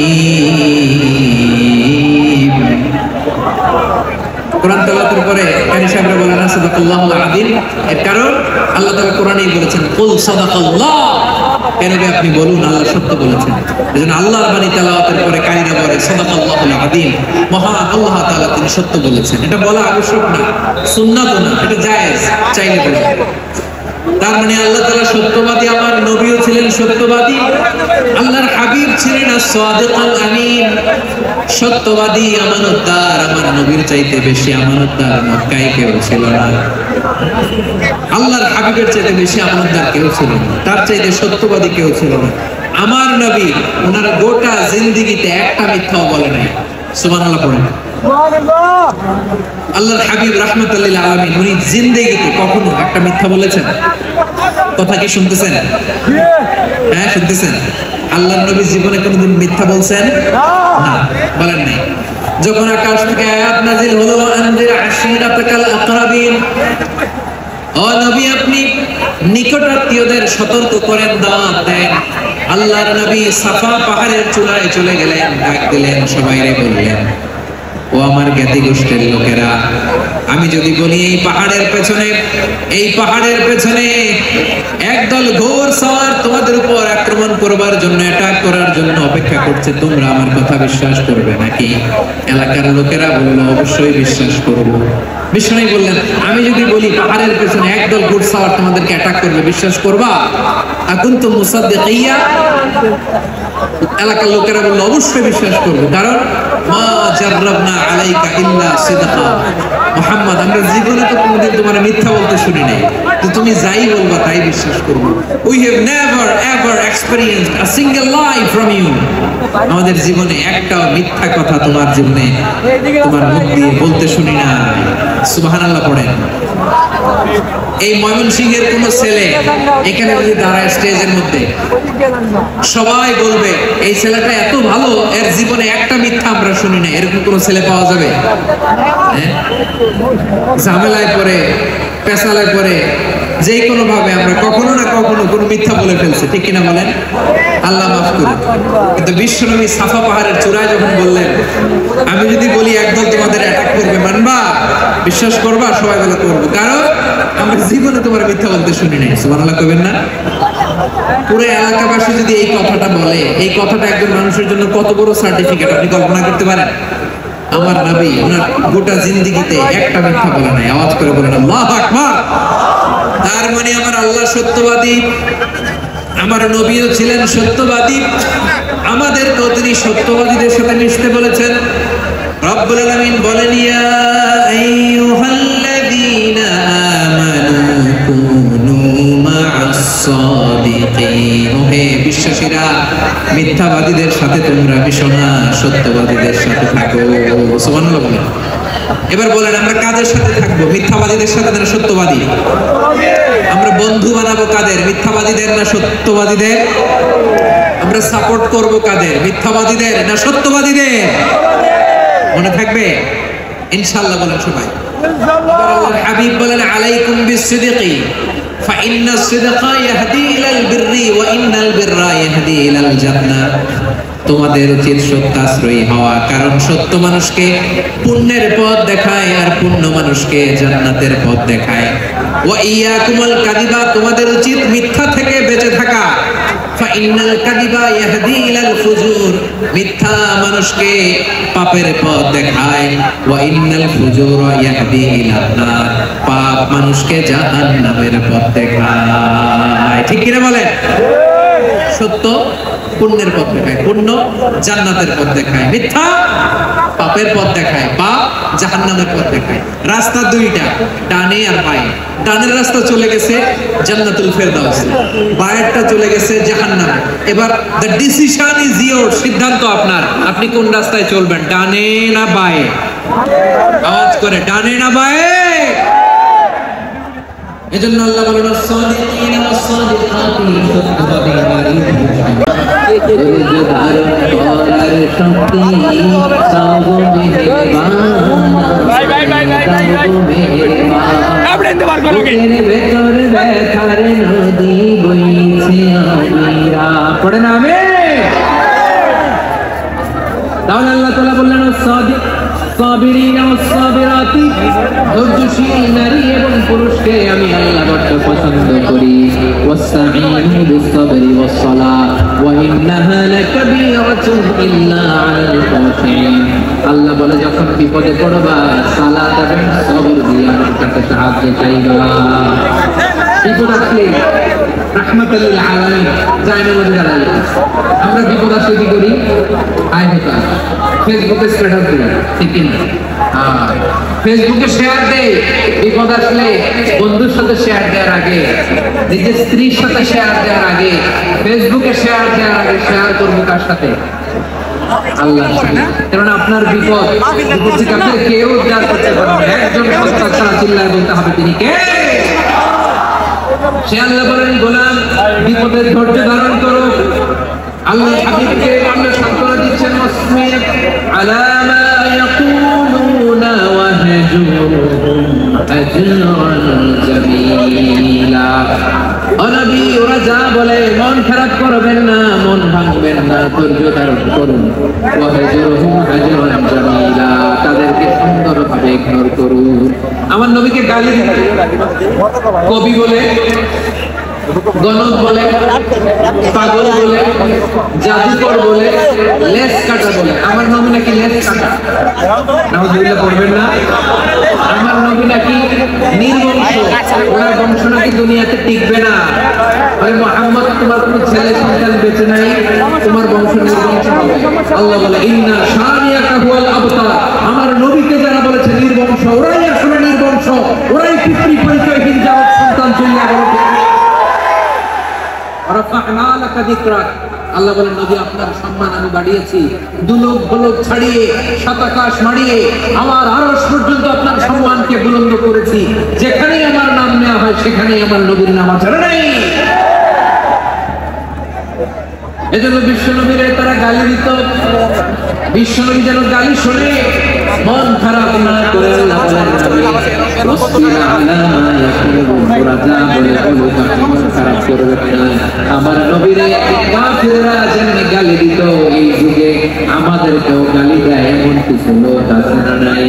কোরআন তেলাওয়াতের পরে কারি সাহেবরা বলেন সাদাকাল্লাহুল আযীম, এর কারণ আল্লাহ তাআলা কোরআনেই বলেছেন কুল সাদাকাল্লাহ, কেন আপনি বলুন আল্লাহ সত্য বলেছেন। এজন্য আল্লাহর বাণী তেলাওয়াতের পরে কারিরা বলে সাদাকাল্লাহুল আযীম, মহান আল্লাহ তাআলা তিনি সত্য বলেছেন। এটা বলা আবশ্যক না, সুন্নাত না, এটা জায়েজ, চাইলে বলে। তার মানে আল্লাহ তাআলা সত্যবাদী, আমার নবীও ছিলেন সত্যবাদী, আল্লাহর হাবিব ছিলেন as-সাদিকুল আমিন, সত্যবাদী, আমানতদার। আমার নবীর চাইতে বেশি আমানতদার মক্কায় কেউ ছিল না, আল্লাহর হাবিবের চাইতে বেশি আমানতদার কেউ ছিল না, তার চাইতে সত্যবাদী কেউ ছিল না। আমার নবী ওনার গোটা জিন্দেগিতে একটা মিথ্যাও বলে নাই। সুবহানাল্লাহ পড়েন। আল্লাহর হাবিব রাহমাতুল লিল আলামিন উনি জিন্দেগিতে কখনো একটা মিথ্যা বলেছেন? কথা কি শুনতেছেন? হ্যাঁ শুনতেছেন? আল্লাহর নবী জীবনে কোনোদিন মিথ্যা বলছেন? না, বলেন নাই। যখন আকাশ থেকে আয়াত নাযিল হলো আনজির আশিরাতাকাল আকরাবিন, ও নবী, আপনি নিকটাত্মীয়দের সতর্ক করেন, দাওয়াত দেন। আল্লাহর নবী সাফা পাহাড়ের চূড়ায় চলে গেলেন, ডাক দিলেন, সবাইরে বললেন, ও আমার জ্ঞাতি গোষ্ঠীর লোকেরা, আমি যদি বলি এই পাহাড়ের পেছনে একদল ঘোর সওয়ার তোমাদের উপর আক্রমণ করবার জন্য, অ্যাটাক করার জন্য অপেক্ষা করছে, তোমরা আমার কথা বিশ্বাস করবে নাকি? এলাকার লোকেরা বলল, অবশ্যই বিশ্বাস করব। বিষ্ণু বললেন, আমি যদি বলি পাহাড়ের পেছনে একদল ঘোর সওয়ার তোমাদেরকে অ্যাটাক করবে, বিশ্বাস করবা? আকুনতুম মুসাদ্দিকিয়া? এলাকার লোকেরা বলল, অবশ্যই বিশ্বাস করব, কারণ মা জাররাবনা আলাইকা ইল্লা সিদকা। মুহাম্মদ, আমরা জীবনে তো কোনোদিন তোমার মিথ্যা বলতে শুনি নাই, তো তুমি যাই বলবা তাই বিশ্বাস করব। We have never ever experienced a single lie from you. আমাদের জীবনে একটাও মিথ্যা কথা তোমার জীবনে তোমার মুখ দিয়ে বলতে শুনি না। সুবহানাল্লাহ পড়েন। এই ময়মনসিংহের কোন ছেলে এখানে যদি দাঁড়ায় স্টেজের মধ্যে, সবাই বলবে এই ছেলেটা এত ভালো, এর জীবনে একটা মিথ্যা আমরা শুনি না। এরকম কোন ছেলে পাওয়া যাবে? ঝামেলায় পড়ে, পেশালায় পড়ে, যে কোনো ভাবে আমরা কখনো না কখনো কোন মিথ্যা বলে ফেলছি, ঠিক কিনা বলেন? আল্লাহ মাফ করুন। কিন্তু বিশ্বনবী সাফা পাহাড়ের চূড়ায় যখন বললেন, আমি যদি বলি একদল তোমাদের অ্যাটাক করবে, মানবা? বিশ্বাস করবা? সবাই বলে করবো, কারণ আমরা জীবনে তোমার মিথ্যা বলতে শুনি নাই। সুবহানাল্লাহ কইবেন না? পুরো এলাকাবাসী যদি এই কথাটা বলে, এই কথাটা একজন মানুষের জন্য কত বড় সার্টিফিকেট আপনি কল্পনা করতে পারেন? আমার নবী ওনার গোটা জিন্দেগিতে একটা মিথ্যা বলে নাই। আওয়াজ করে বলেন আল্লাহু আকবার। তার মানে আমার আল্লাহ সত্যবাদী, আমার নবীও ছিলেন সত্যবাদী, আমাদেরকেও তিনি সত্যবাদীদের সাথে মিশতে বলেছেন। রব্বুল আলামিন বলেন, ইয়া আইয়ুহাল্লাযীনা আমানু কুনু মা'আস সাদিকিন। হে বিশ্বাসীরা, মিথ্যাবাদীদের সাথে তোমরা মিশো না, সত্যবাদীদের সাথে থাকো। সুবহানাল্লাহ বলেন। এবার বলেন, আমরা কাদের সাথে থাকবো? মিথ্যাবাদীদের সাথে না সত্যবাদী? আমরা বন্ধু বানাবো কাদের? মিথ্যাবাদীদের না সত্যবাদীদের? আমরা সাপোর্ট করব কাদের? মিথ্যাবাদীদের না সত্যবাদীদের? মনে থাকবে ইনশাআল্লাহ। বলেন সবাই। আল্লাহর হাবিব বলেন, আলাইকুম বিসসিদকি ফাইন্নাস সিদকা ইয়াহদি ইলাল বিররি ওয়া ইন্নাল বিররা ইয়াহদি ইলাল জান্নাহ। তোমাদের উচিত সত্যাশ্রয়ী হওয়া, কারণ সত্য মানুষকে পুণ্যের পথ দেখায় আর পুণ্য মানুষকে জান্নাতের পথ দেখায়। ওয়া ইয়াকুমুল কাযিবা, তোমাদের উচিত মিথ্যা থেকে বেঁচে থাকা। ফাইন্নাল কাযিবা ইয়াহদি ইলাল ফুজুর, মিথ্যা মানুষকে পাপের পথ দেখায়। ওয়া ইন্নাল ফুজুরা ইয়াহদি ইলান নার, পাপ মানুষকে জাহান্নামের পথ দেখায়। ঠিক কি না বলেন? সত্য পুণ্যের পথ দেখায়, পুণ্য জান্নাতের পথ দেখায়, মিথ্যা পাপের পথ দেখায়, পাপ জাহান্নামের পথ দেখায়। রাস্তা দুইটা, ডানে আর বাঁয়ে। ডানের রাস্তা চলে গেছে জান্নাতুল ফেরদাউস, বাঁয়েরটা চলে গেছে জাহান্নামে। এবার দ্য ডিসিশন ইজ ইয়োর, সিদ্ধান্ত আপনার, আপনি কোন রাস্তায় চলবেন, ডানে না বাঁয়ে? আওয়াজ করে, ডানে না বাঁয়ে? এজন্য আল্লাহ বলেন, as-সাদিকিন was-সাদিকাতি, সত্যবাদী নারী ধৈর্য ধারণ করার শক্তি সাগো মেহেরবান, ভাই ভেতর ব্যথার নদী বইছে অবিরা। পড়ে না আমি? তাহলে আল্লাহ তাআলা বললেন, সাবিরিনা ওয়াস-সাবিরাতি, ধৈর্যশীল নারী এবং পুরুষকে আমি আল্লাহ বড় পছন্দ করি। ওয়াসতাঈনু বিস-সাবরি ওয়াস-সালাহ ওয়া ইন্নাহা লাকাবীরাতুন ইল্লা আলাল খাশিঈন। আল্লাহ বলে, যখন বিপদে পড়বা সালাত এবং সবর দিয়ে আমার কাছে সাহায্য চাইবা। বিপদ আসলে রাহমাতুল লিল আলামিন জায়গা মধ্যে দাঁড়াই। আমরা বিপদ আসলে কি করি? আয় হতা ফেসবুকে স্ট্যাটাস দিই, ঠিক না? ফেসবুকে শেয়ার দেই। বিপদ আসলে বন্ধুর সাথে শেয়ার দেওয়ার আগে, নিজের স্ত্রীর সাথে শেয়ার দেওয়ার আগে, ফেসবুকে শেয়ার দেওয়ার আগে শেয়ার করবো কার সাথে? আল্লাহর সাথে। কারণ আপনার বিপদ থেকে আপনি কেউ উদ্ধার করতে পারবেন না, একজন সত্তা ছাড়া চিল্লায় বলতে হবে তিনি কে? সে আল্লাহ বলেন, গোলাম বিপদের ধৈর্য ধারণ করো। আল্লাহ হাবিবকে সান্ত্বনা দিচ্ছেন, ওয়াসবির আলা মা ইয়াকুলুনা ওয়াহদিন أجرهم أجرا جميلا ও নবী ওরা যা বলে মন খারাপ করবেন না মন ভাঙবেন না ধৈর্য ধারণ করুন ওয়াহজুরহুম আজরান জামিলা তাদেরকে সুন্দরভাবে ইগনোর করুন আমার নবীকে গালি দিতে কবি বলে গণক বলে পাগল বলে জাদুকর বলে লেস কাটা বলে আমার নবী নাকি লেস কাটা নাউজুবিল্লাহ পড়বেন না আমার নবী নাকি নির্বংশ ওনার বংশ নাকি দুনিয়াতে টিকবে না আরে মুহাম্মদ তোমার কোনো ছেলে সন্তান বেঁচে নাই তোমার বংশ নির্বংশ হবে আল্লাহ বলে ইন্না শানিয়াকা হুয়াল আবতার আমার নবীকে যারা বলেছে নির্বংশ ওরাই আসলে নির্বংশ ওরাই পিতৃ পরিচয়হীন জাত সন্তান চলে গেল আল্লাহ বলেন নবী আপনার সম্মান আমি বাড়িয়েছি দুলোক গোলক ছাড়িয়ে শতাকাশ মারিয়ে আমার আরশ পর্যন্ত আপনার সম্মানকে বুলন্দ করেছি যেখানেই আমার নাম নেওয়া হয় সেখানেই আমার নবীর নাম আছে নাই এজন্য বিশ্বনবীর তারা গালি দিত বিশ্বনবী যেন গালি শুনে মন খারাপ না করে আল্লাহ বলেন খারাপ করবে না আমার নবীরে কাফিররা যেমনি গালি দিত এই যুগে আমাদেরকেও গালি দেয় এমন কিছু লোক আছে না নাই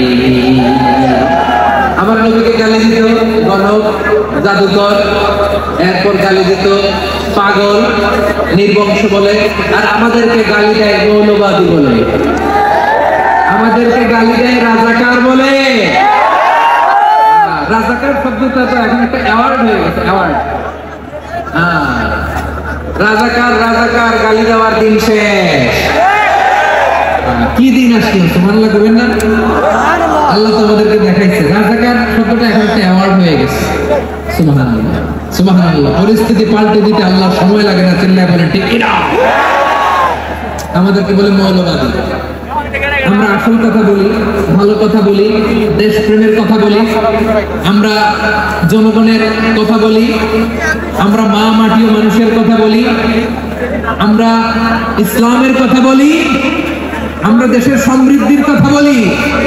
আমার নবীকে গালি দিত গণক জাদুকর এরপর গালি দিত পাগল নির্বংশ বলে আর আমাদেরকে গালি দেয় মৌলবাদী বলে আমাদেরকে গালি দেয় রাজাকার বলে রাজাকার শব্দটা তো এখন একটা অ্যাওয়ার্ড হয়ে গেছে অ্যাওয়ার্ড রাজাকার রাজাকার গালি দেওয়ার দিন শেষ কি দিন আসছে সুবহানাল্লাহ করবেন না আল্লাহ তো আমাদেরকে দেখাইছে রাজাকার শব্দটা এখন একটা অ্যাওয়ার্ড হয়ে গেছে সুবহানাল্লাহ সুবহানাল্লাহ পরিস্থিতি পাল্টে দিতে আল্লাহ সময় লাগে না চিল্লায় বলে ঠিক না আমাদেরকে বলে মৌলবাদী আমরা আসল কথা বলি ভালো কথা বলি দেশপ্রেমের কথা বলি আমরা জনগণের কথা বলি আমরা মা মাটি ও মানুষের কথা বলি আমরা ইসলামের কথা বলি আমরা দেশের সমৃদ্ধির কথা বলি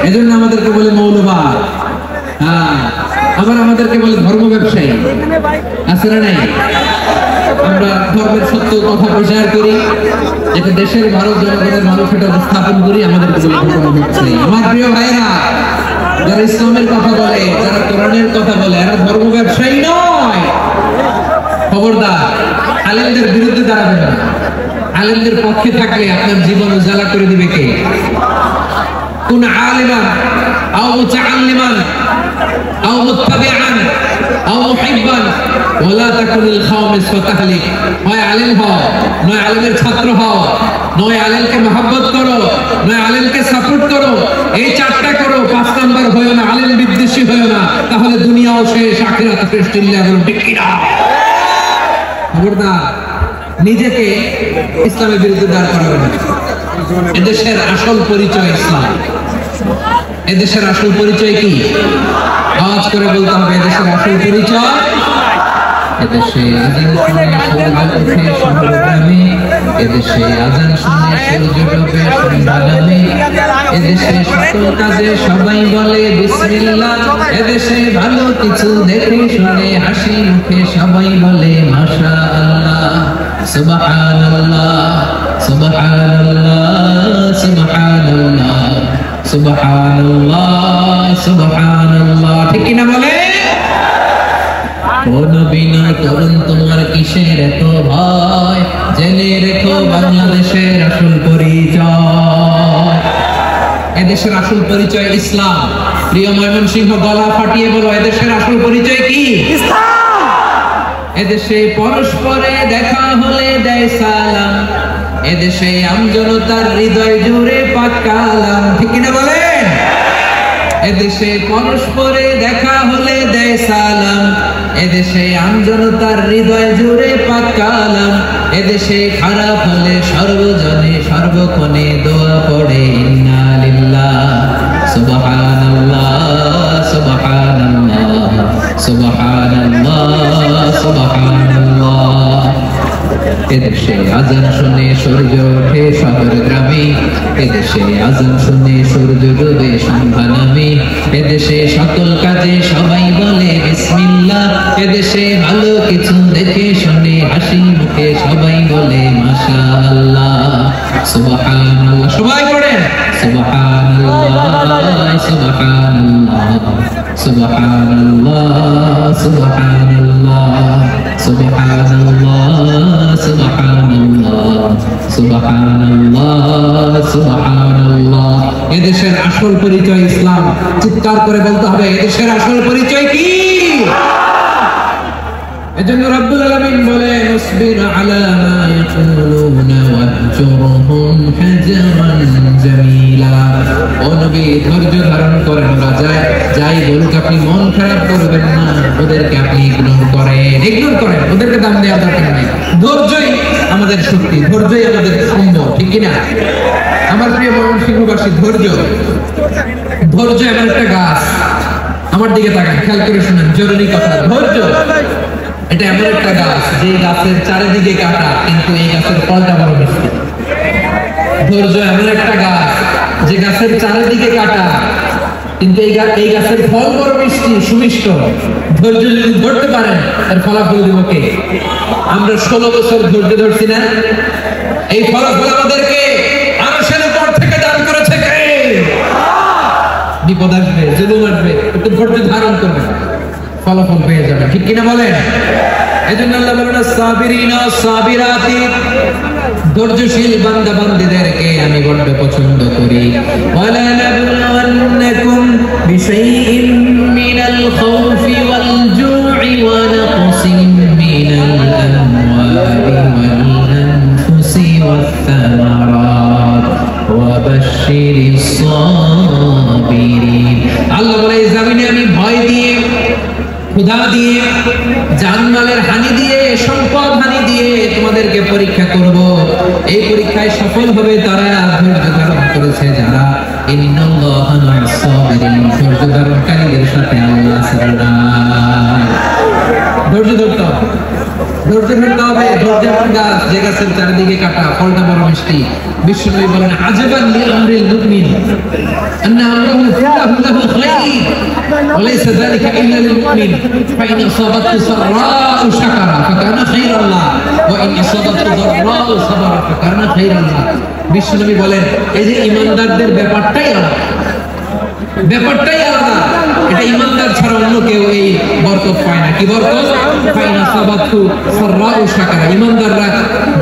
এজন্য আমাদেরকে বলে মৌলবাদ আবার আমাদেরকে বলে ধর্ম ব্যবসায়ী আছে না নাই আমরা ধর্মের সত্য কথা প্রচার করি যাতে দেশের ভারত জনগণের মানুষ এটা স্থাপন করি আমাদেরকে বলে ধর্ম ব্যবসায়ী আমার প্রিয় ভাইরা যারা ইসলামের কথা বলে যারা কোরআনের কথা বলে এরা ধর্ম ব্যবসায়ী নয় খবরদার আলেমদের বিরুদ্ধে দাঁড়াবেন না আলেমদের পক্ষে থাকলে আপনার জীবন উজালা করে দিবে কে কোন আলিমান আও মুতাআল্লিমান আও মুত্তাবিআন আও মুহিব্বান ওয়ালা তাকুনিল খাওমিস ফাতাহলিক হয় আলেম হও নয় আলেমের ছাত্র হও নয় আলেমকে মহব্বত করো নয় আলেমকে সাপোর্ট করো এই চারটা করো 5 নাম্বার হয়ো না আলেম বিদ্বেষী হয়ো না তাহলে দুনিয়াও শেষ আখিরাত শেষ চিল্লা বলো ঠিক না খবরদার নিজেকে ইসলামের বিরুদ্ধে দাঁড় করাবেন না এদেশের আসল পরিচয় ইসলাম এদেশের আসল পরিচয় কি আওয়াজ করে বলতে হবে এদেশের আসল পরিচয় এদেশে আজান শুনে সূর্য ওঠে শহরগ্রামে এদেশে আজান শুনে সূর্য ডোবে সন্ধ্যাগ্রামে এদেশে সকল কাজে সবাই বলে বিসমিল্লাহ এদেশে ভালো কিছু দেখে শুনে হাসি মুখে সবাই বলে মাশাআল্লাহ সুবহানাল্লাহ সুবহানাল্লাহ সুবহানাল্লাহ সুবহানাল্লাহ সুবহানাল্লাহ ঠিক কি না বলে ও নবী না তরুণ তোমার কিসের এত ভয় জেনে রেখো বাংলাদেশের আসল পরিচয় এদেশের আসল পরিচয় ইসলাম প্রিয় ময়মনসিংহ গলা ফাটিয়ে বলো এদেশের আসল পরিচয় কি ইসলাম এদেশে পরস্পরে দেখা হলে দেয় সালাম এদেশে আমজনতার হৃদয় জুড়ে পাক কালাম ঠিক না বলেন এদেশে পরস্পরে দেখা হলে দেয় সালাম এদেশে আমজনতার হৃদয় জুড়ে পাক কালাম এদেশে খারাপ হলে সর্বজনে সর্বক্ষণে দোয়া পড়ে ইন্না লিল্লাহ সুবহানাল্লাহ সুবহানাল্লাহ সুবহানাল্লাহ সুবহানাল্লাহ এদেশে আজান শুনে সূর্য ওঠে শহর গ্রামে, এদেশে আজান শুনে সূর্য ডুবে সন্ধ্যা নামে, এদেশে সকল কাজে সবাই বলে বিসমিল্লাহ, এদেশে ভালো কিছু দেখে শুনে হাসি মুখে সবাই বলে মাশাআল্লাহ। সুবহানাল্লাহ, সবাই পড়েন সুবহানাল্লাহ সুবহানাল্লাহ সুবহানাল্লাহ সুবহানাল্লাহ সুবহানাল্লাহ সুবহানাল্লাহ সুবহানাল্লাহ সুবহানাল্লাহ। এদেশের আসল পরিচয় ইসলাম। চিৎকার করে বলতে হবে, এদেশের আসল পরিচয় কি? এজন্য রব্বুল আলামিন বলেন উসবির আলা মা ইয়াকুলুনা ওয়াহজুরহুম হাজরান জামিলা। ও নবী, ধৈর্য ধারণ করেন, ওরা যাই বলুক আপনি মন খারাপ করবেন না, ওদেরকে আপনি ইগনোর করেন, ওদেরকে দাম দেওয়ার দরকার নেই। ধৈর্যই আমাদের শক্তি, ধৈর্যই আমাদের সম্বল, ঠিক কিনা? আমার প্রিয় ময়মনসিংহবাসী, ধৈর্য এমন একটা গাছ। আমার দিকে তাকান, খেয়াল করে শুনেন, জরুরি কথা। ধৈর্য এটা এমন একটা গাছ যে গাছের চারিদিকে কাটা, কিন্তু এই গাছের ফলটা বড় মিষ্টি। ধৈর্য এমন একটা গাছ যে গাছের চারিদিকে কাটা, কিন্তু এই গাছের ফল বড় মিষ্টি, সুমিষ্ট। ধৈর্য যদি ধরতে পারেন, এর ফলাফল দিব কে? আমরা 16 বছর ধৈর্য ধরছি না? এই ফলাফল আমাদেরকে আরশের উপর থেকে দান করেছে কে? বিপদ আসবে, জুলুম আসবে, একটু ধৈর্য ধারণ করবেন, ফলাফল পেয়ে যাবে, ঠিক কিনা বলেন? এজন্য আল্লাহ বলেন সাবিরিনা সাবিরাতি, ধৈর্যশীল বান্দা বান্দীদেরকে আমি বড় পছন্দ করি। ওয়ালা নাবলুওয়ান্নাকুম বিশাইইন মিনাল খাউফি ওয়াল জু'i ওয়া নাকসিন মিনাল আমওয়ালি ওয়াল আনফুসি ওয়াত থামারাত ওয়া বাশশিরিস সাবিরিন। আল্লাহ বলে, এই জমিনে আমি ভয় দিয়ে, ক্ষুধা দিয়ে, জানমালের হানি দিয়ে, সম্পদ হানি দিয়ে তোমাদেরকে পরীক্ষা করব। এই পরীক্ষায় সফল হবে তারা ধৈর্য ধারণ করেছে যারা। ইন্নাল্লাহা মা'আস সাবিরিন, ধৈর্য ধারণকারীদের সাথে আল্লাহ আছে। ধৈর্য ধরতে হবে, ধৈর্য এমন গাছ যে গাছের চারিদিকে কাটা, ফলটা বড় মিষ্টি। বিশ্বনবী বলেন আজাবান লিআমরিল মুমিন আন্না আমরুহু কুল্লুহু লাহু খায়র ওয়া লাইসা যালিকা ইল্লা লিল মুমিন ফাইন আসাবাতহু সাররাউ শাকারা ফাকানা খায়রান লাহ ওয়া ইন আসাবাতহু দাররাউ সাবারা ফাকানা খায়রান লাহ। বিশ্বনবী বলেন এই যে ঈমানদারদের ব্যাপারটাই আলাদা, এটা ঈমানদার ছাড়া অন্য কেউ এই বরকত পায় না। কি বরকত? ফাইন আসাবাতহু সাররাউ শাকারা, ঈমানদাররা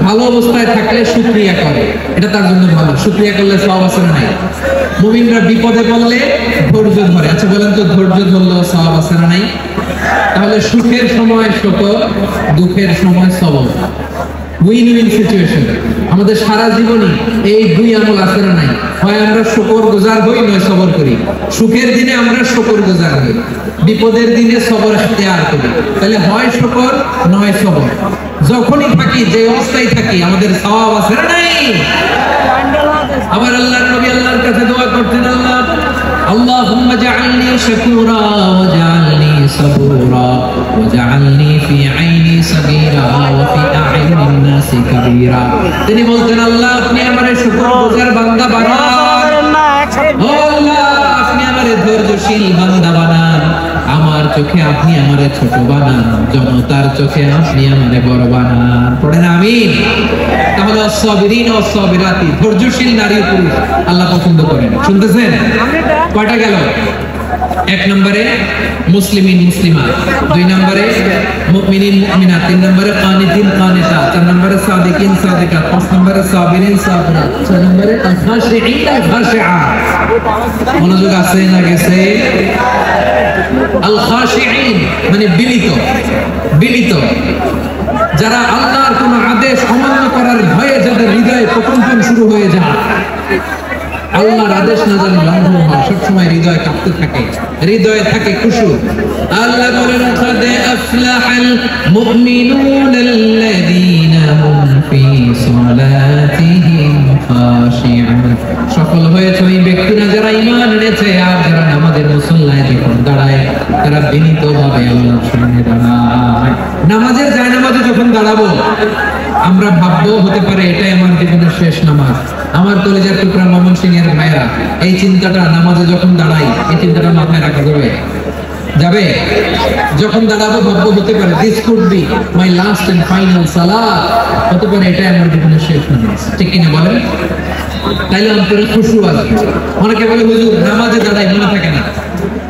ভালো অবস্থায় থাকলে শুকরিয়া করে, এটা তার জন্য ভালো। শুকরিয়া করলে সওয়াব আছে না নাই? মুমিনরা বিপদে পড়লে ধৈর্য ধরে। আচ্ছা বলেন তো, ধৈর্য ধরলে সওয়াব আছে না নাই? তাহলে সুখের সময় শুকর, দুঃখের সময় সবর, উইন উইন সিচুয়েশন। আমাদের সারা জীবনে এই দুই আমল আছে না নাই? হয় আমরা শুকর গুজার হই, নয় সবর করি। সুখের দিনে আমরা শুকর গুজার হই, বিপদের দিনে সবর ইখতিয়ার করি। তাহলে হয় শুকর নয় সবর। যখনই থাকি, যে অবস্থায় থাকি, আমাদের সওয়াব আছে না নাই? আবার আল্লাহর নবী আল্লাহর কাছে দোয়া করতেন, আল্লাহুম্মা জাআলনি শাকুরা ওয়া জাআলনি সাবুরা ওয়া জাআলনি ফি আইনি সাগীরা ওয়া ফি আ'ইনিন নাসি কাবীরা। তিনি বলতেন, আল্লাহ আপনি আমারে শুকরগুজার বান্দা বানান, ও আল্লাহ আপনি আমারে ধৈর্যশীল বান্দা বানান, আমার চোখে আপনি আমারে ছোট বানান, জনতার চোখে আপনি আমারে বড় বানান। পড়েন আমিন। তাহলে সাবিরিন ও সাবিরাতি, ধৈর্যশীল নারী পুরুষ আল্লাহ পছন্দ করেন। শুনতেছেন? কয়টা গেল? 1 নম্বরে মুসলিমিন মুসলিমা, 2 নম্বরে মুমিনিন মুমিনা, 3 নম্বরে কানিতিন কানিতা, 4 নম্বরে সাদিকিন সাদিকাত, 5 নম্বরে সাবিরিন সাবিরাত, 6 নম্বরে আল-খাশিঈন আল-খাশিআ। মনোযোগ আছে না গেছে? আল-খাশিঈন মানে বিনীত, যারা আল্লাহর কোন আদেশ অমান্য করার ভয়ে যাদের হৃদয়ে প্রকম্পন শুরু হয়ে যায়, আল্লাহর আদেশ না জানি লঙ্ঘন হয়, সবসময় হৃদয় কাঁপতে থাকে, হৃদয়ে থাকে খুশু। আল্লাহ বলেন قد أفلح المؤمنون الذين هم في صلاتهم خاشعون। সফল হয়েছে ওই ব্যক্তিরা যারা ঈমান এনেছে আর যারা নামাজের মুসল্লায় যখন দাঁড়ায় তারা বিনীতভাবে আল্লাহর সামনে দাঁড়ায়। নামাজের জায়নামাজে যখন দাঁড়াবো, আমরা আমরা ভাববো হতে পারে এটাই আমার জীবনের শেষ নামাজ। আমার কলেজের টুকরা ময়মনসিংহের ভাইরা, এই চিন্তাটা নামাজে যখন দাঁড়াই, এই চিন্তাটা মাথায় রাখা যাবে? যখন দাঁড়াবো ভাববো হতে পারে this could be my last and final সালাত, হতে পারে এটাই আমার জীবনের শেষ নামাজ। ঠিক কিনা বলেন? তাইলে অন্তরে খুশু আসবে। অনেকে বলে হুজুর নামাজে দাঁড়াই মনে থাকে না,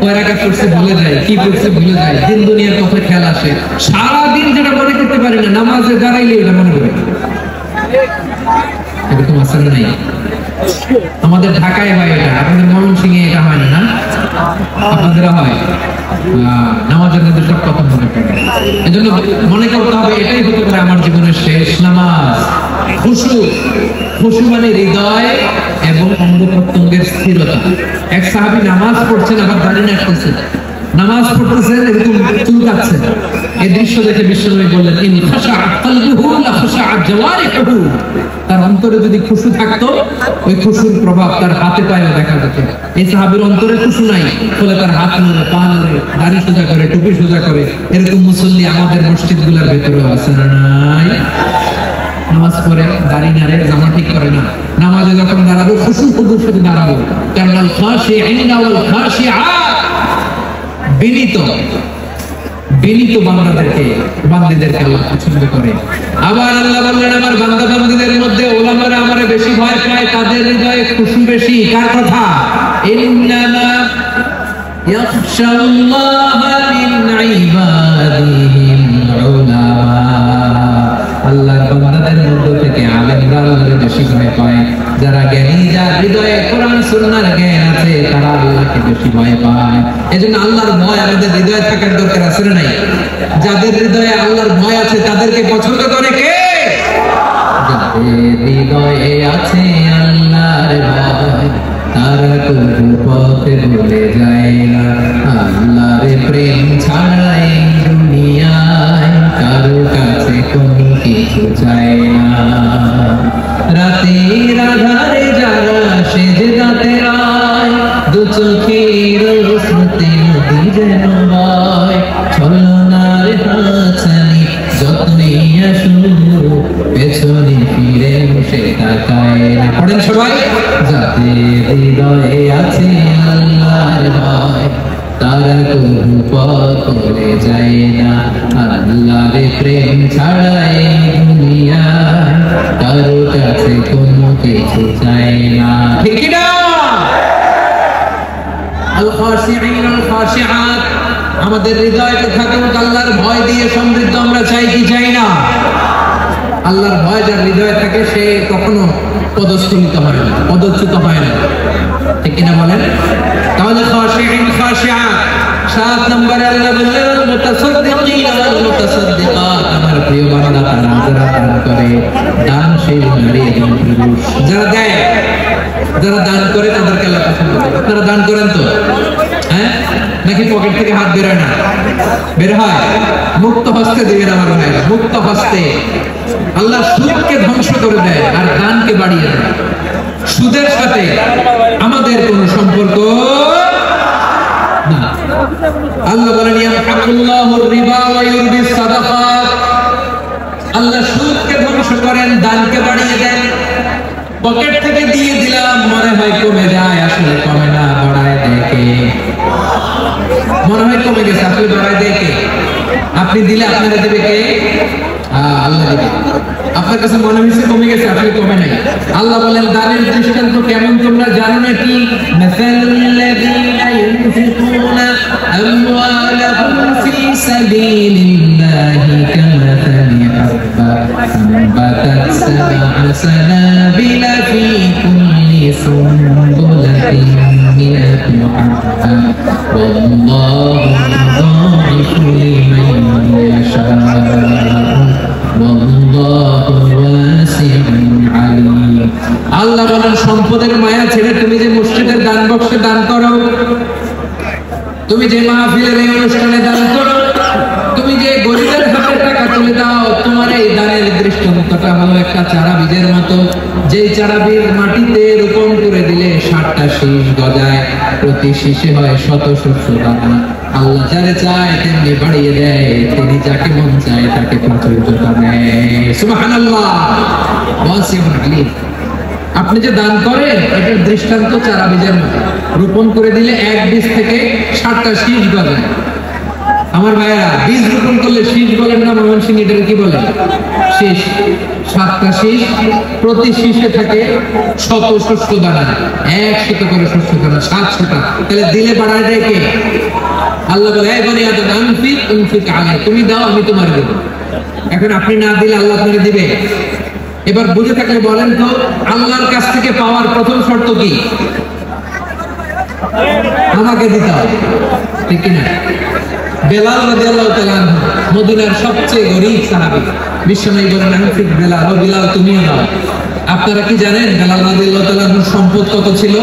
কয় রাকাত পড়ছে ভুলে যায়, কি পড়ছে ভুলে যায়, দিন দুনিয়ার কথা খেয়াল আসে, সারাদিন যেটা মনে করতে পারি না নামাজে দাঁড়াইলে এটা মনে করি। এরকম আসলে নাই? আমাদের ঢাকায় হয় এটা, আপনাদের ময়মনসিংহে এটা হয় না? আপনাদের হয়? নামাজের মধ্যে সব কথা মনে পড়ে। এজন্য মনে করতে হবে এটাই হতে পারে আমার জীবনের শেষ নামাজ। খুশু, খুশু মানে হৃদয় এবং অঙ্গ প্রত্যঙ্গের স্থিরতা। এক সাহাবী নামাজ পড়ছেন আবার দাঁড়িয়ে নাচতেছেন, নামাজ পড়তেছেন এরকম চুলকাচ্ছেন। এই দৃশ্য দেখে বিশ্বনবী বললেন ইন খাশাআত কলবুহু লা খাশাআত জাওয়ারিহু, তার অন্তরে যদি খুশু থাকতো ওই খুশুর প্রভাব তার হাতে পায়ে দেখা যেত। এই সাহাবীর অন্তরে খুশু নাই, ফলে তার হাত নড়ে, পা নড়ে, দাড়ি সোজা করে, টুপি সোজা করে। এরকম মুসল্লি আমাদের মসজিদগুলোর ভেতরেও আছে না নাই? নামাজ পড়ে দাড়ি নাড়ে, জামা ঠিক করে না, নামাজে যখন দাঁড়াবো খুশু খুশু শুধু দাঁড়াবো। কারণ খাশিঈনা ওয়াল খাশিআত, বিনীত বিনীত বান্দাদেরকে আল্লাহ পছন্দ করে। আবার আল্লাহ বললেন আমার বান্দা বান্দীদের মধ্যে উলামারা আমারে বেশি ভয় পায়, তাদের হৃদয়ে খুশু বেশি। কার কথা? ইন্নামা ইয়াখশাল্লাহা মিন ইবাদিহিল উলামা, আল্লাহর বান্দাদের মধ্যে থেকে আলেমরা আল্লাহকে বেশি ভয় পায়। যারা জ্ঞানী, যার হৃদয়ে কোরআন সুন্নাহর জ্ঞান আছে, তারা আল্লাহকে বেশি ভয় পায়। এজন্য আল্লাহর ভয় আমাদের হৃদয়ে থাকার দরকার আছে না নাই? যাদের হৃদয়ে আল্লাহর ভয় আছে তাদেরকে পছন্দ করে কে? যাদের হৃদয়ে আছে আল্লাহর ভয়, তারা কোনো পথে ভুলে যায় না। আল্লাহর প্রেম ছাড়া এই দুনিয়ায় কারো কাছে কোনো কিছু চায় না। রাতের আধারে যারা সেজদাতে রায়, দু চোখের স্মৃতি নদী যেন বয়, ছলনার হাতছানি যতই আসুক পেছনে ফিরে সে তাকায় না। পড়েন সবাই, যাদের হৃদয়ে আছে আল্লাহর ভয়, তারা কোনো পথ ভুলে যায় না। আল্লাহর প্রেম ছাড়া এই দুনিয়ায় কারো কাছে কোনো কিছু চায় না। ঠিক কি না? আল খাশিঈন আল খাশিআত, আমাদের হৃদয়টা থাকুক আল্লাহর ভয় দিয়ে সমৃদ্ধ। আমরা চাই কি চাই না? আল্লাহর ভয় যার হৃদয়ে থাকে সে কখনো পদস্খলিত হয় না, পদচ্যুত হয় না। ঠিক কিনা বলেন? তাহলে খাশিঈন খাশিআত। 7 নম্বরে আল্লাহ বললেন মুতাসাদ্দিকিন ওয়াল মুতাসাদ্দিকাত, আমার প্রিয় বান্দা তারা যারা দান করে, দানশীল নারী এবং পুরুষ যারা দেয়, যারা দান করে তাদেরকে আল্লাহ পছন্দ করে। আপনারা দান করেন তো? হ্যাঁ, নাকি পকেট থেকে হাত বের হয় না? বের হয়। মুক্ত হস্তে দিবেন আমার ভাইরা, মুক্ত হস্তে। আল্লাহ সুদকে ধ্বংস করে দেয় আর দানকে বাড়িয়ে দেয়। সুদের সাথে আমাদের কোনো সম্পর্ক না। আল্লাহ বলেন ইয়ামহাকুল্লাহুর রিবা ওয়া ইউরবিস সাদাকাত, আল্লাহ সুদকে ধ্বংস করেন, দানকে বাড়িয়ে দেন। পকেট থেকে দিয়ে দিলাম মনে হয় কমে যায়, আসলে কমে না, বাড়ায় দেখে। মনে হয় কমে গেছে, আসলে বাড়ায় দেখে। আপনি দিলে আপনারা দেবে কে? আল্লাহ দিবে। আপনার কাছে মনে হয়েছে কমে গেছে, আসলে কমে নাই। আল্লাহ বলেন দানের দৃষ্টান্ত কেমন তোমরা জানো নাকি? মাসালুল্লাযীনা ইউনফিকুনা আমওয়ালাহুম ফী সাবিলিল্লাহি কামাসালি হাব্বা আনবাতাত সাবআ সানাবিলা ফী কুল্লি সুনবুলাতিন মিআতু হাব্বা ওয়াল্লাহু যুযাইফু লিমান ইয়াশা আল্লাহ বলেন সম্পদের মায়া ছেড়ে তুমি যে মসজিদের দান বক্সে দান করো, তুমি যে মাহফিলের এই অনুষ্ঠানে দান করো, তুমি যে গরিবের হাতে টাকা তুলে দাও, তোমার এই দানের দৃষ্টান্তটা হলো একটা চারা বীজের মতো। যেই চারা বীজ মাটিতে রোপণ করে দিলে 60 7টা শীষ গজায়, প্রতি শীষে হয় শত শস্য দানা। আল্লাহ যারে চায় তেমনি বাড়িয়ে দেয়, তিনি যাকে মন চায় তাকে প্রাচুর্যতা দেয়। সুবহানাল্লাহ। ওয়াসিউন আলিম। আপনি যে দান করেন এটার দৃষ্টান্ত চারা বীজের মতো, রোপণ করে দিলে এক বীজ থেকে 7টা শীষ গজায়। আমার ভাইয়া, বীজ রোপণ করলে শীষ বলেন না ময়মনসিংহ, এটাকে কি বলে? শীষ। 7টা শীষ, প্রতি শীষে থাকে শত শস্য দানা, 100 করে শস্য দানা, 700টা। তাহলে দিলে বাড়ায় দেয় কে? আল্লাহ বলে, এই বনি আদম আনফিক আলাই, তুমি দাও আমি তোমার দেব। এখন আপনি না দিলে আল্লাহ আপনাকে দিবে? এবার বুঝে থাকলে বলেন তো, আল্লাহর কাছ থেকে পাওয়ার প্রথম শর্ত কি? আমাকে দিতে হবে, ঠিক কিনা? বেলাল রাদিয়াল্লাহু তাআলা মদিনার সবচেয়ে গরীব সাহাবী, বিশ্বনবী বলেন আনফিক বেলাল, ও বেলাল তুমিও দাও। আপনারা কি জানেন বেলাল রাদিয়াল্লাহু তাআলার সম্পদ কত ছিল?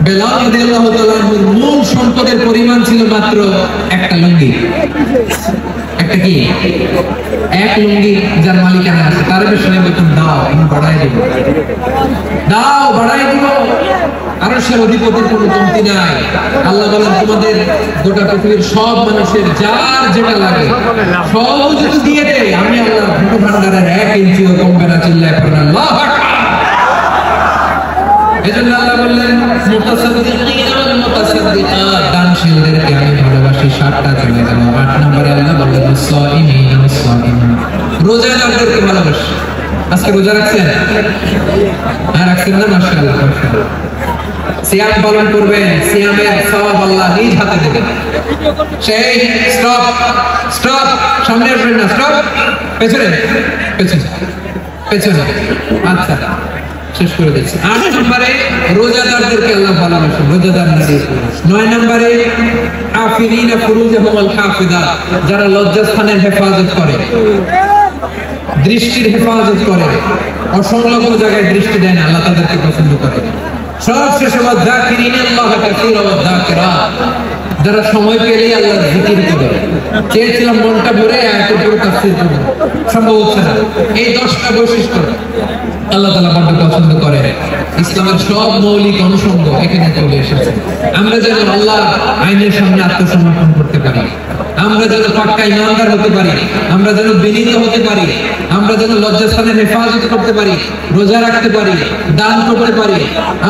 বেলাল রাদিয়াল্লাহু তাআলার মূল সম্পদের পরিমাণ ছিল মাত্র একটা লুঙ্গি। একটা কি? এক লুঙ্গি যার মালিকানা আছে, তার বিষয়ে বলতেন দাও আমি বাড়াই দেব, দাও বাড়াই দিব। আরশের অধিপতির কোনো কমতি নাই। আল্লাহ বলেন তোমাদের গোটা পৃথিবীর সব মানুষের যার যেটা লাগে সব যদি দিয়ে দেয়, আমি আল্লাহ ভূত ভান্ডারের 1 ইঞ্চিও কমবে না। চিল্লায় পড়েন আল্লাহু আকবার। এজন্য আল্লাহ বললেন মুতাসাদ্দিকিন ওয়াল মুতাসাদ্দিকাত, দানশীলদেরকে আমি ভালোবাসি। 7টা চলে গেল। 8 নম্বরে আল্লাহ বললেন সাইমিন ওয়াস সাইমিন, রোজাদারদেরকে ভালোবাসি। আজকে রোজা রাখছেন? হ্যাঁ রাখছেন না? মাশাআল্লাহ মাশাআল্লাহ। সিয়াম পালন করবেন, সিয়ামের সওয়াব আল্লাহ নিজ হাতে দেবেন। সেই স্টপ স্টপ, সামনে আসবেন না, স্টপ, পেছনে পেছনে পেছনে। আচ্ছা শেষ করে দিচ্ছি। 8 নম্বরে রোজাদারদেরকে আল্লাহ ভালোবাসেন, রোজাদার নারী। 9 নম্বরে আফিরিনা ফুরুজাহুম ওয়াল হাফিজাত, যারা লজ্জাস্থানের হেফাজত করে, দৃষ্টির হেফাজত করে, অসংলগ্ন জায়গায় দৃষ্টি দেয় না, আল্লাহ তাদেরকে পছন্দ করে। সবশেষে যাকিরিনাল্লাহ কাসীরা ওয়া যাকিরাত, যারা সময় পেলেই আল্লাহর জিকির করে। চেয়েছিলাম মনটা ভরে আয়াতের পুরো তাফসীর করব, সম্ভব হচ্ছে না। এই 10টা বৈশিষ্ট্য আল্লাহ তাআলা বড় পছন্দ করে। ইসলামের সব মৌলিক অনুষঙ্গ এখানে চলে এসেছে। আমরা যেন আল্লাহর আইনের সামনে আত্মসমর্পণ করতে পারি, আমরা যেন পাক্কা ইমানদার হতে পারি, আমরা যেন বিনীত হতে পারি, আমরা যেন লজ্জাস্থানের হেফাজত করতে পারি, রোজা রাখতে পারি, দান করতে পারি,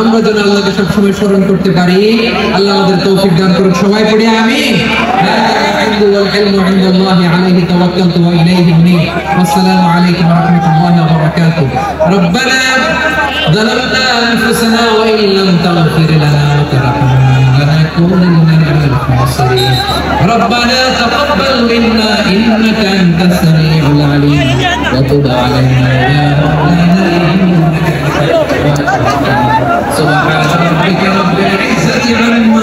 আমরা যেন আল্লাহকে সবসময় স্মরণ করতে পারি। আল্লাহ আমাদের তৌফিক দান করুন। সবাই পড়ি আমিন। আসসালামু আলাইকুম ওয়া রাহমাতুল্লাহি ওয়া বারাকাতুহু। ربنا ظلمنا أنفسنا وإن لم تغفر لنا وترحمنا لنكونن من الخاسرين. ربنا تقبل منا إنك أنت السميع العليم وتب علينا يا مولانا إنك أنت التواب الرحيم. سبحان ربك رب العزة عما